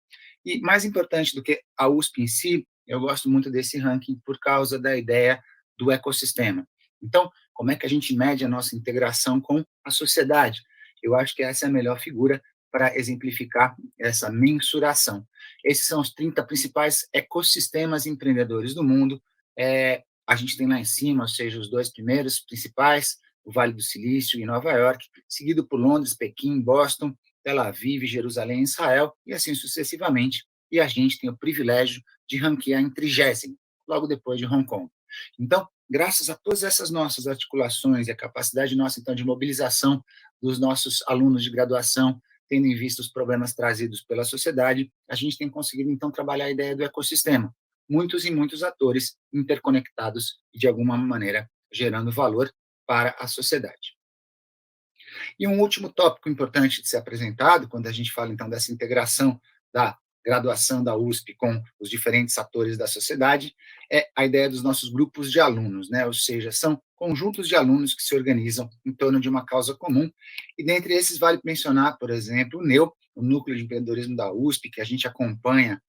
E: E, mais importante do que a USP em si, eu gosto muito desse ranking por causa da ideia do ecossistema. Então, como é que a gente mede a nossa integração com a sociedade? Eu acho que essa é a melhor figura para exemplificar essa mensuração. Esses são os 30 principais ecossistemas empreendedores do mundo. A gente tem lá em cima, ou seja, os 2 primeiros principais, o Vale do Silício e Nova York, seguido por Londres, Pequim, Boston, Tel Aviv, Jerusalém e Israel, e assim sucessivamente. E a gente tem o privilégio de ranquear em 30º, logo depois de Hong Kong. Então, graças a todas essas nossas articulações e a capacidade nossa, então, de mobilização dos nossos alunos de graduação, tendo em vista os problemas trazidos pela sociedade, a gente tem conseguido, então, trabalhar a ideia do ecossistema. Muitos e muitos atores interconectados e, de alguma maneira, gerando valor para a sociedade. E um último tópico importante de ser apresentado, quando a gente fala, então, dessa integração da graduação da USP com os diferentes atores da sociedade, é a ideia dos nossos grupos de alunos, né? Ou seja, são conjuntos de alunos que se organizam em torno de uma causa comum, e dentre esses vale mencionar, por exemplo, o NEU, o Núcleo de Empreendedorismo da USP, que a gente acompanha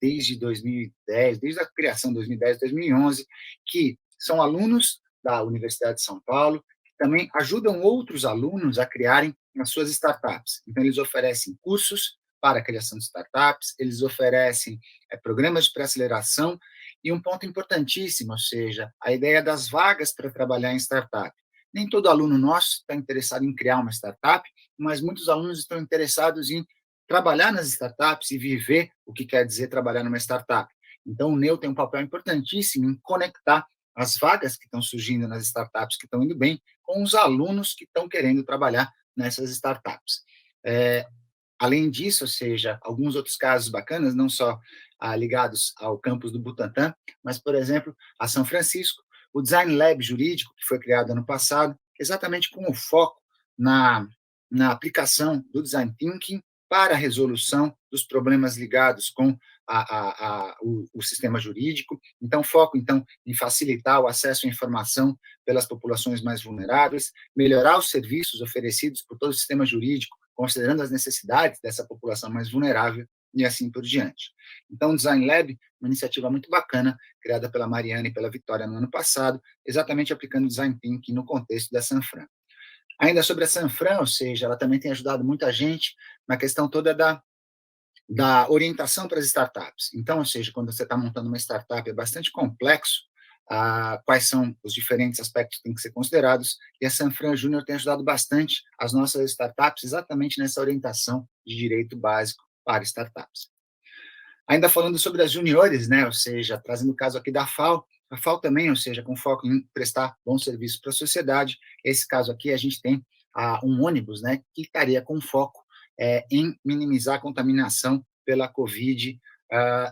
E: desde 2010, desde a criação de 2010, 2011, que são alunos da Universidade de São Paulo, que também ajudam outros alunos a criarem as suas startups. Então, eles oferecem cursos para a criação de startups, eles oferecem programas de pré-aceleração e um ponto importantíssimo, ou seja, a ideia das vagas para trabalhar em startup. Nem todo aluno nosso está interessado em criar uma startup, mas muitos alunos estão interessados em trabalhar nas startups e viver o que quer dizer trabalhar numa startup. Então, o NEU tem um papel importantíssimo em conectar as vagas que estão surgindo nas startups que estão indo bem com os alunos que estão querendo trabalhar nessas startups. Além disso, ou seja, alguns outros casos bacanas, não só ligados ao campus do Butantã, mas, por exemplo, a São Francisco, o Design Lab Jurídico, que foi criado ano passado, exatamente com o foco na aplicação do Design Thinking para a resolução dos problemas ligados com o sistema jurídico. Então, foco, em facilitar o acesso à informação pelas populações mais vulneráveis, melhorar os serviços oferecidos por todo o sistema jurídico, considerando as necessidades dessa população mais vulnerável e assim por diante. Então, o Design Lab, uma iniciativa muito bacana, criada pela Mariana e pela Vitória no ano passado, exatamente aplicando o Design Thinking no contexto da Sanfran. Ainda sobre a Sanfran, ou seja, ela também tem ajudado muita gente na questão toda da orientação para as startups. Então, ou seja, quando você está montando uma startup, é bastante complexo quais são os diferentes aspectos que têm que ser considerados, e a Sanfran Júnior tem ajudado bastante as nossas startups exatamente nessa orientação de direito básico para startups. Ainda falando sobre as juniores, né, ou seja, trazendo o caso aqui da FAO, a FAO também, ou seja, com foco em prestar bons serviços para a sociedade. Esse caso aqui, a gente tem um ônibus, né, que estaria com foco em minimizar a contaminação pela Covid,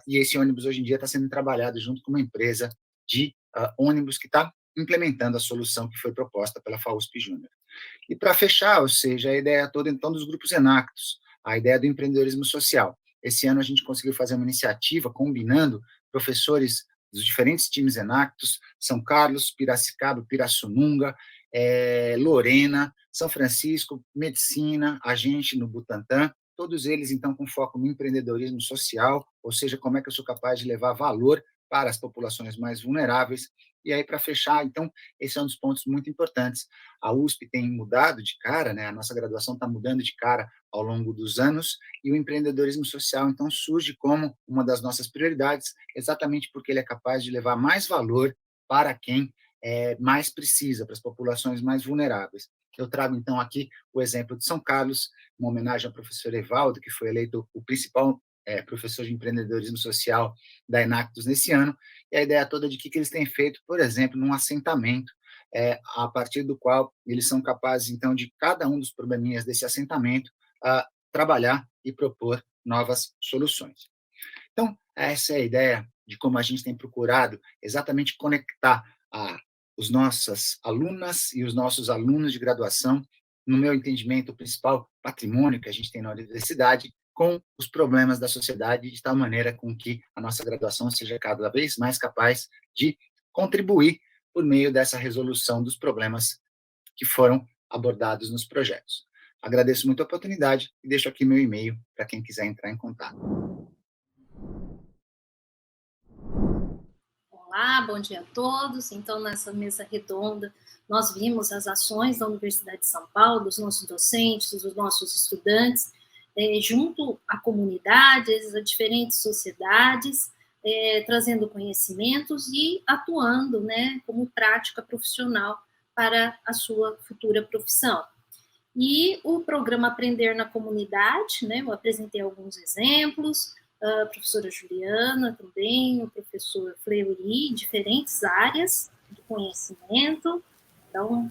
E: e esse ônibus hoje em dia está sendo trabalhado junto com uma empresa de ônibus que está implementando a solução que foi proposta pela FAUSP Júnior. E para fechar, ou seja, a ideia toda, então, dos grupos Enactus, a ideia do empreendedorismo social. Esse ano a gente conseguiu fazer uma iniciativa combinando professores dos diferentes times Enactus, São Carlos, Piracicaba, Pirassununga, Lorena, São Francisco, Medicina, a gente no Butantã, todos eles, então, com foco no empreendedorismo social, ou seja, como é que eu sou capaz de levar valor para as populações mais vulneráveis. E aí, para fechar, então, esse é um dos pontos muito importantes. A USP tem mudado de cara, né? A nossa graduação está mudando de cara ao longo dos anos, e o empreendedorismo social, então, surge como uma das nossas prioridades, exatamente porque ele é capaz de levar mais valor para quem mais precisa, para as populações mais vulneráveis. Eu trago, então, aqui o exemplo de São Carlos, uma homenagem ao professor Evaldo, que foi eleito o principal professor de empreendedorismo social da Enactus nesse ano, e a ideia toda de que eles têm feito, por exemplo, num assentamento, a partir do qual eles são capazes, então, de cada um dos probleminhas desse assentamento, trabalhar e propor novas soluções. Então, essa é a ideia de como a gente tem procurado exatamente conectar os nossas alunas e os nossos alunos de graduação, no meu entendimento, o principal patrimônio que a gente tem na universidade, com os problemas da sociedade, de tal maneira com que a nossa graduação seja cada vez mais capaz de contribuir por meio dessa resolução dos problemas que foram abordados nos projetos. Agradeço muito a oportunidade e deixo aqui meu e-mail para quem quiser entrar em contato.
A: Olá, bom dia a todos. Então, nessa mesa redonda, nós vimos as ações da Universidade de São Paulo, dos nossos docentes, dos nossos estudantes, junto à comunidade, a diferentes sociedades, trazendo conhecimentos e atuando, né, como prática profissional para a sua futura profissão. E o programa Aprender na Comunidade, né, eu apresentei alguns exemplos, a professora Juliana também, o professor Fleury, diferentes áreas de conhecimento. Então,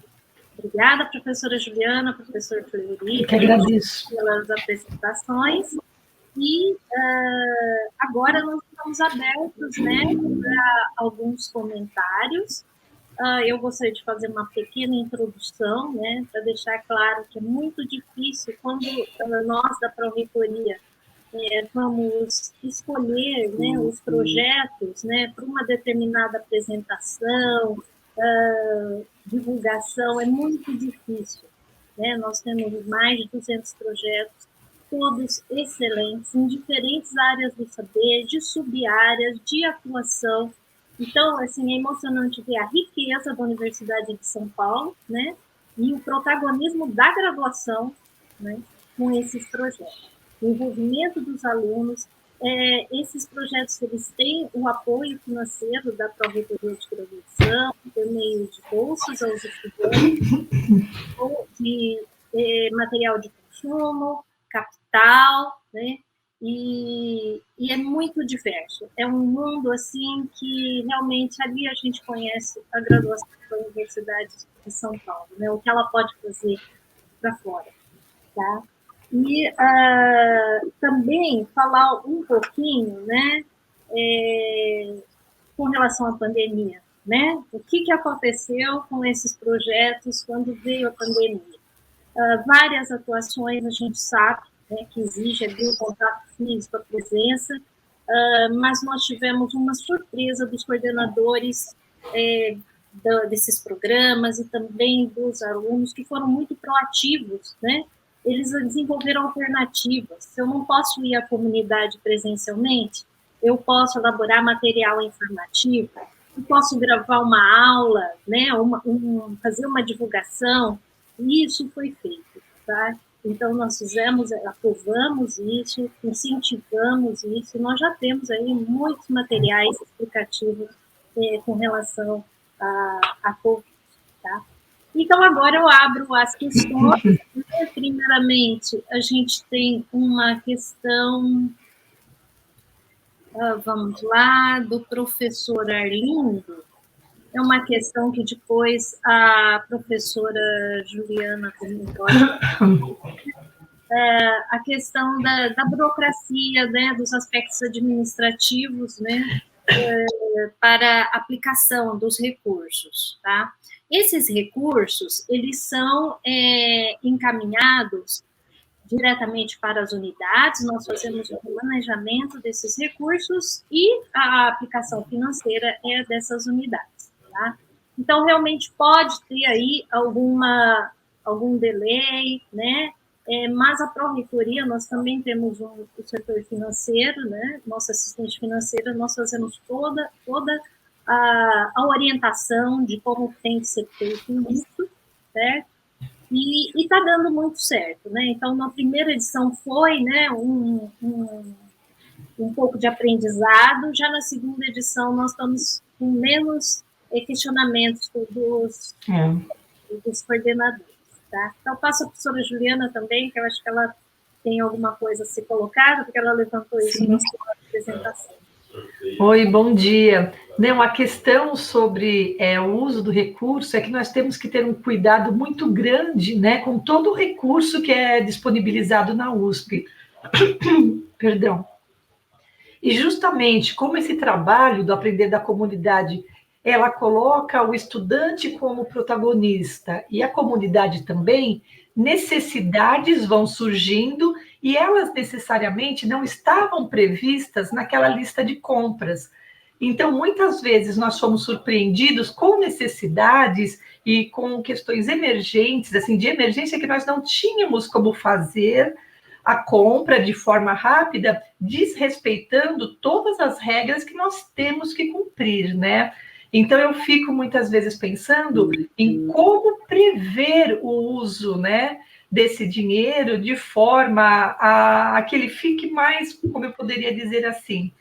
A: obrigada, professora Juliana, professor Fleury, pelas apresentações. E agora nós estamos abertos, né, para alguns comentários. Eu gostaria de fazer uma pequena introdução, né, para deixar claro que é muito difícil quando nós da Pró-Reitoria vamos escolher, né, os projetos, né, para uma determinada apresentação, divulgação, é muito difícil. Né? Nós temos mais de 200 projetos, todos excelentes, em diferentes áreas do saber, de sub-áreas, de atuação. Então, assim, é emocionante ver a riqueza da Universidade de São Paulo, né, e o protagonismo da graduação, né, com esses projetos. O envolvimento dos alunos, esses projetos, eles têm o apoio financeiro da Pró-Reitoria de Graduação, por meio de bolsas aos estudantes, ou de material de consumo, capital, né? E é muito diverso. É um mundo, assim, que realmente ali a gente conhece a graduação da Universidade de São Paulo, né? O que ela pode fazer para fora, tá? E também falar um pouquinho, né, com relação à pandemia, né? O que aconteceu com esses projetos quando veio a pandemia? Várias atuações a gente sabe, né, que exige ali o contato físico, a presença, mas nós tivemos uma surpresa dos coordenadores desses programas e também dos alunos que foram muito proativos, né? Eles desenvolveram alternativas. Se eu não posso ir à comunidade presencialmente, eu posso elaborar material informativo, eu posso gravar uma aula, né, fazer uma divulgação, e isso foi feito, tá? Então, nós aprovamos isso, incentivamos isso, nós já temos aí muitos materiais explicativos com relação a Covid, tá? Então, agora eu abro as questões. Primeiramente, a gente tem uma questão, vamos lá, do professor Arlindo. É uma questão que depois a professora Juliana comentou. A questão da burocracia, né, dos aspectos administrativos, né, para aplicação dos recursos, tá? Esses recursos, eles são encaminhados diretamente para as unidades, nós fazemos o planejamento desses recursos e a aplicação financeira é dessas unidades, tá? Então, realmente pode ter aí algum delay, né? Mas a Pró-Reitoria, nós também temos o setor financeiro, né? Nossa assistente financeira, nós fazemos toda a orientação de como tem que ser feito isso, certo? E está dando muito certo, né? Então, na primeira edição foi, né, um pouco de aprendizado, já na segunda edição nós estamos com menos questionamentos dos coordenadores, tá? Então, passo a professora Juliana também, que eu acho que ela tem alguma coisa a ser colocada, porque ela levantou isso na sua apresentação.
B: Oi, bom dia. Não, a questão sobre o uso do recurso é que nós temos que ter um cuidado muito grande, né, com todo o recurso que é disponibilizado na USP. Perdão. E justamente como esse trabalho do Aprender da Comunidade, ela coloca o estudante como protagonista e a comunidade também, necessidades vão surgindo e elas necessariamente não estavam previstas naquela lista de compras. Então, muitas vezes nós fomos surpreendidos com necessidades e com questões emergentes, assim, de emergência que nós não tínhamos como fazer a compra de forma rápida, desrespeitando todas as regras que nós temos que cumprir, né? Então, eu fico muitas vezes pensando em como prever o uso, né, desse dinheiro de forma a que ele fique mais, como eu poderia dizer assim,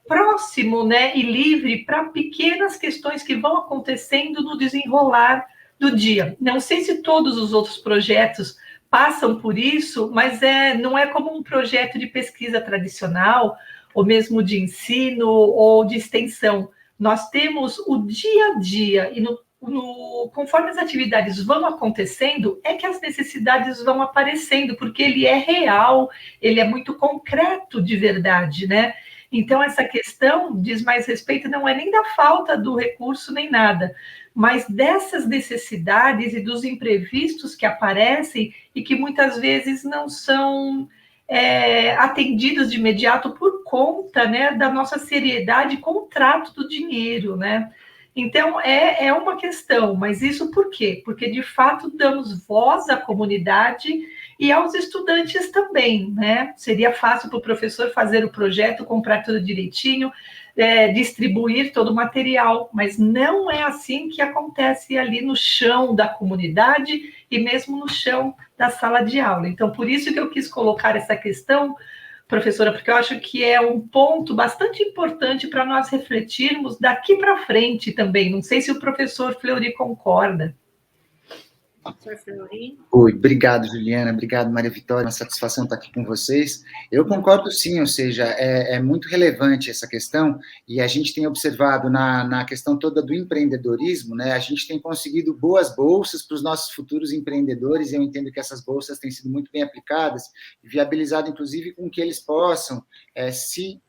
B: próximo, né, e livre para pequenas questões que vão acontecendo no desenrolar do dia. Não sei se todos os outros projetos passam por isso, mas não é como um projeto de pesquisa tradicional, ou mesmo de ensino ou de extensão. Nós temos o dia a dia, e conforme as atividades vão acontecendo, é que as necessidades vão aparecendo, porque ele é real, ele é muito concreto de verdade, né? Então, essa questão diz mais respeito, não é nem da falta do recurso, nem nada, mas dessas necessidades e dos imprevistos que aparecem e que muitas vezes não são atendidos de imediato por conta, né, da nossa seriedade com o trato do dinheiro, né? Então, é uma questão, mas isso por quê? Porque, de fato, damos voz à comunidade e aos estudantes também, né? Seria fácil para o professor fazer o projeto, comprar tudo direitinho, distribuir todo o material, mas não é assim que acontece ali no chão da comunidade e mesmo no chão da sala de aula. Então, por isso que eu quis colocar essa questão, professora, porque eu acho que é um ponto bastante importante para nós refletirmos daqui para frente também. Não sei se o professor Fleury concorda.
E: Oi, obrigado, Juliana, obrigado, Maria Vitória, uma satisfação estar aqui com vocês. Eu concordo sim, ou seja, é muito relevante essa questão, e a gente tem observado na questão toda do empreendedorismo, né, a gente tem conseguido boas bolsas para os nossos futuros empreendedores, e eu entendo que essas bolsas têm sido muito bem aplicadas, e viabilizado, inclusive, com que eles possam se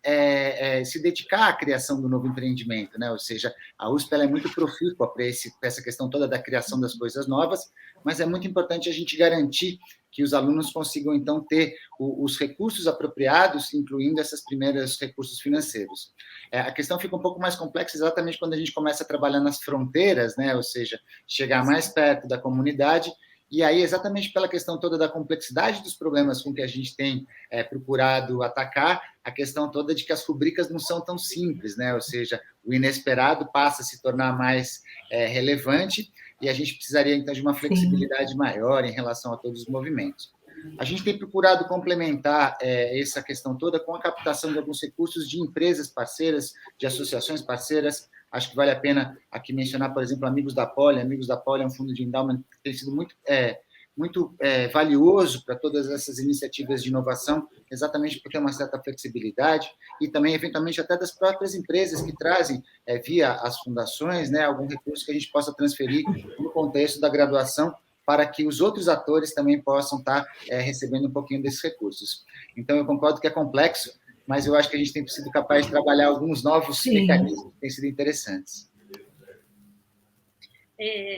E: dedicar à criação do novo empreendimento, né, ou seja, a USP ela é muito profícua para essa questão toda da criação das coisas novas, mas é muito importante a gente garantir que os alunos consigam, então, ter os recursos apropriados, incluindo esses primeiros recursos financeiros. A questão fica um pouco mais complexa exatamente quando a gente começa a trabalhar nas fronteiras, né? Ou seja, chegar mais perto da comunidade, e aí, exatamente pela questão toda da complexidade dos problemas com que a gente tem procurado atacar, a questão toda de que as rubricas não são tão simples, né? Ou seja, o inesperado passa a se tornar mais relevante, e a gente precisaria, então, de uma flexibilidade maior em relação a todos os movimentos. A gente tem procurado complementar essa questão toda com a captação de alguns recursos de empresas parceiras, de associações parceiras. Acho que vale a pena aqui mencionar, por exemplo, Amigos da Poli. Amigos da Poli é um fundo de endowment que tem sido muito valioso para todas essas iniciativas de inovação, exatamente por ter uma certa flexibilidade, e também, eventualmente, até das próprias empresas que trazem, via as fundações, né, algum recurso que a gente possa transferir no contexto da graduação, para que os outros atores também possam estar recebendo um pouquinho desses recursos. Então, eu concordo que é complexo, mas eu acho que a gente tem sido capaz de trabalhar alguns novos mecanismos que têm sido interessantes.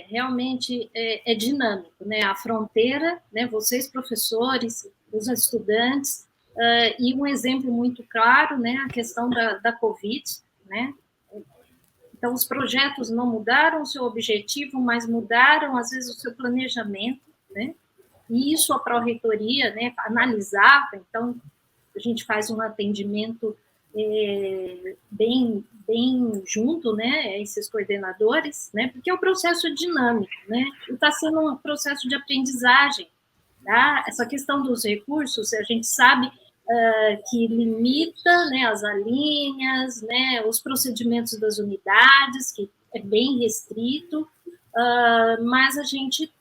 A: Realmente é dinâmico, né? A fronteira, né? Vocês, professores, os estudantes, e um exemplo muito claro, né? A questão da Covid, né? Então, os projetos não mudaram o seu objetivo, mas mudaram, às vezes, o seu planejamento, né? E isso a pró-reitoria, né, analisava. Então, a gente faz um atendimento bem junto, né, esses coordenadores, né, porque é um processo dinâmico, né, e está sendo um processo de aprendizagem, tá? Essa questão dos recursos, a gente sabe que limita, né, as alíneas, né, os procedimentos das unidades, que é bem restrito, mas a gente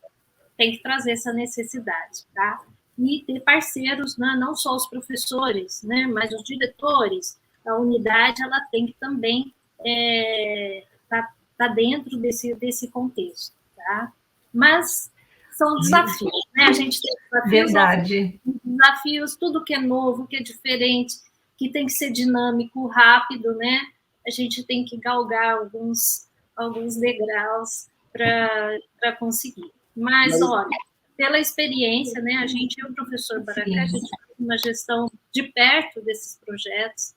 A: tem que trazer essa necessidade, tá? E ter parceiros, né, não só os professores, né, mas os diretores, a unidade, ela tem que também tá dentro desse contexto, tá? Mas são desafios, né? A gente tem desafios,
B: Verdade.
A: Desafios, tudo que é novo, que é diferente, que tem que ser dinâmico, rápido, né? A gente tem que galgar alguns degraus para conseguir. Mas, olha, pela experiência, né, a gente e o professor Baracá, a gente faz uma gestão de perto desses projetos,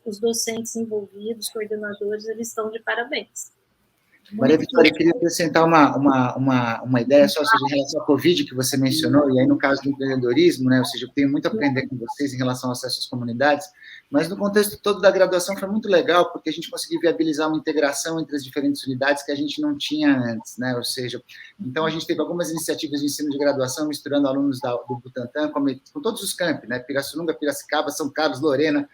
A: os docentes envolvidos, coordenadores, eles estão de parabéns.
E: Maria Vitória, eu queria acrescentar uma ideia só, ou seja, em relação à Covid que você mencionou, e aí no caso do empreendedorismo, né, ou seja, eu tenho muito a aprender com vocês em relação ao acesso às comunidades, mas no contexto todo da graduação foi muito legal, porque a gente conseguiu viabilizar uma integração entre as diferentes unidades que a gente não tinha antes, né, ou seja, então a gente teve algumas iniciativas de ensino de graduação misturando alunos do Butantã com todos os campi, né, Pirassununga, Piracicaba, São Carlos, Lorena,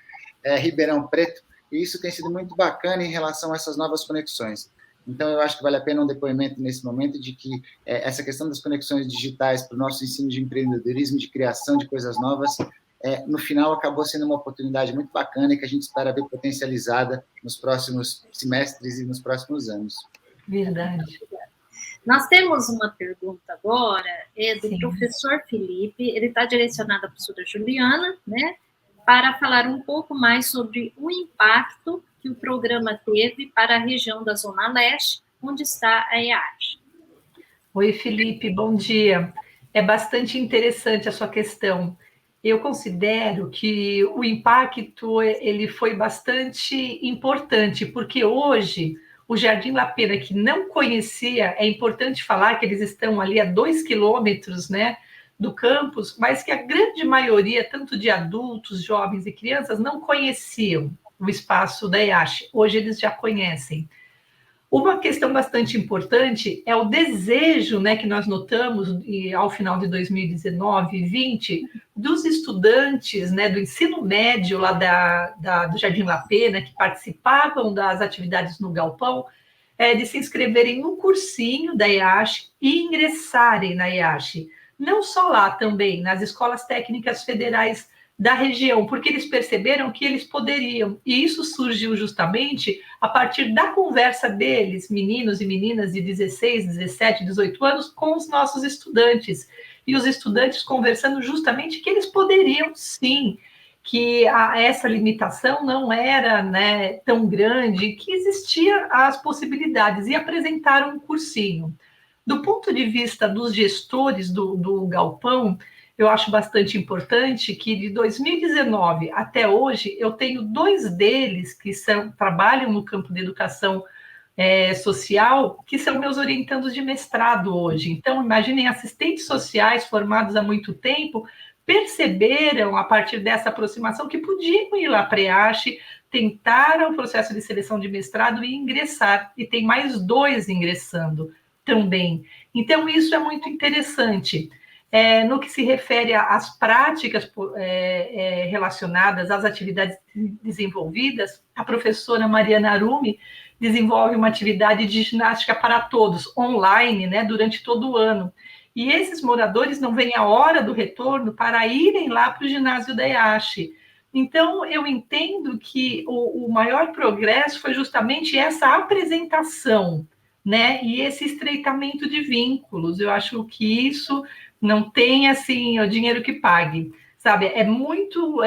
E: Ribeirão Preto, e isso tem sido muito bacana em relação a essas novas conexões. Então, eu acho que vale a pena um depoimento nesse momento de que essa questão das conexões digitais para o nosso ensino de empreendedorismo, de criação de coisas novas, no final acabou sendo uma oportunidade muito bacana e que a gente espera ver potencializada nos próximos semestres e nos próximos anos.
B: Verdade.
A: Nós temos uma pergunta agora, do
B: Sim.
A: professor Felipe, ele está direcionado à professora Juliana, né, para falar um pouco mais sobre o impacto que o programa teve para a região da Zona Leste, onde está a EAGE.
B: Oi, Felipe, bom dia. É bastante interessante a sua questão. Eu considero que o impacto ele foi bastante importante, porque hoje o Jardim La Pena, que não conhecia, é importante falar que eles estão ali a 2 quilômetros, né, do campus, mas que a grande maioria, tanto de adultos, jovens e crianças, não conheciam o espaço da EAGE. Hoje eles já conhecem. Uma questão bastante importante é o desejo, né, que nós notamos ao final de 2019 e 2020 dos estudantes, né, do ensino médio lá do Jardim La Pena, que participavam das atividades no Galpão, de se inscreverem no cursinho da EAGE e ingressarem na EAGE. Não só lá também, nas escolas técnicas federais da região, porque eles perceberam que eles poderiam, e isso surgiu justamente a partir da conversa deles, meninos e meninas de 16, 17, 18 anos, com os nossos estudantes, e os estudantes conversando justamente que eles poderiam sim, que essa limitação não era, né, tão grande, que existiam as possibilidades, e apresentaram um cursinho. Do ponto de vista dos gestores do Galpão, eu acho bastante importante que de 2019 até hoje, eu tenho 2 deles que trabalham no campo da educação social, que são meus orientandos de mestrado hoje. Então, imaginem, assistentes sociais formados há muito tempo, perceberam, a partir dessa aproximação, que podiam ir lá para a EAGE, tentaram o processo de seleção de mestrado e ingressar. E tem mais 2 ingressando também. Então, isso é muito interessante. No que se refere às práticas relacionadas às atividades desenvolvidas, a professora Mariana Arumi desenvolve uma atividade de ginástica para todos, online, né, durante todo o ano. E esses moradores não veem a hora do retorno para irem lá para o ginásio da EAGE. Então, eu entendo que o maior progresso foi justamente essa apresentação, né, e esse estreitamento de vínculos. Eu acho que isso não tem, assim, o dinheiro que pague, sabe? É muito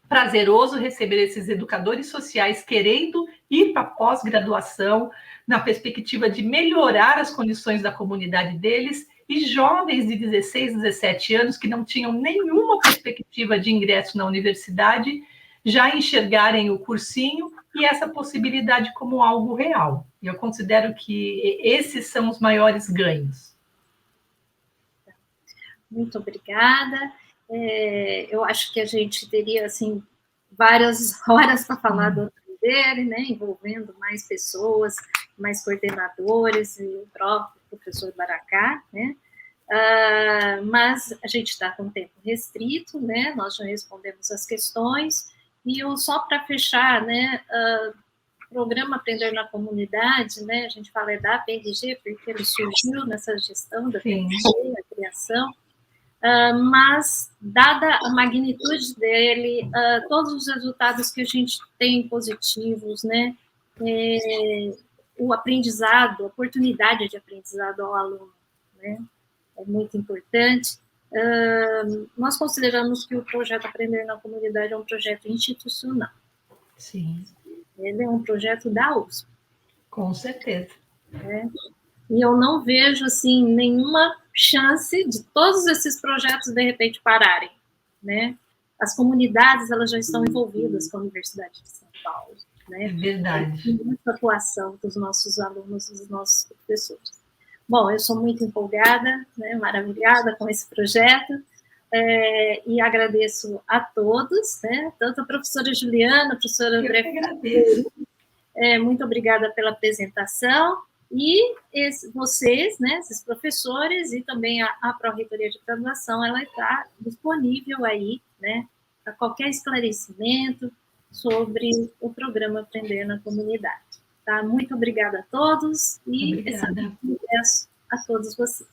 B: prazeroso receber esses educadores sociais querendo ir para a pós-graduação, na perspectiva de melhorar as condições da comunidade deles, e jovens de 16, 17 anos que não tinham nenhuma perspectiva de ingresso na universidade, já enxergarem o cursinho e essa possibilidade como algo real. Eu considero que esses são os maiores ganhos.
A: Muito obrigada. Eu acho que a gente teria, assim, várias horas para falar do Aprender, né, envolvendo mais pessoas, mais coordenadores, e o próprio professor Baracá, né, mas a gente está com tempo restrito, né, nós já respondemos as questões, e só para fechar, né, programa Aprender na Comunidade, né, a gente fala da PRG, porque ele surgiu nessa gestão da PRG, a criação, mas, dada a magnitude dele, todos os resultados que a gente tem positivos, né, o aprendizado, a oportunidade de aprendizado ao aluno, né, é muito importante. Nós consideramos que o projeto Aprender na Comunidade é um projeto institucional.
B: Sim.
A: Ele é um projeto da USP.
B: Com certeza.
A: Né? E eu não vejo, assim, nenhuma chance de todos esses projetos, de repente, pararem, né? As comunidades, elas já estão envolvidas com a Universidade de São Paulo, né?
B: É verdade.
A: Tem muita atuação dos nossos alunos e dos nossos professores. Bom, eu sou muito empolgada, né, maravilhada com esse projeto, e agradeço a todos, né, tanto a professora Juliana, a professora André. Muito obrigada pela apresentação, e vocês, né, esses professores, e também a Pró-Reitoria de Graduação, ela está disponível aí, né, para qualquer esclarecimento sobre o programa Aprender na Comunidade. Tá? Muito obrigada a todos, e excelente a todos vocês.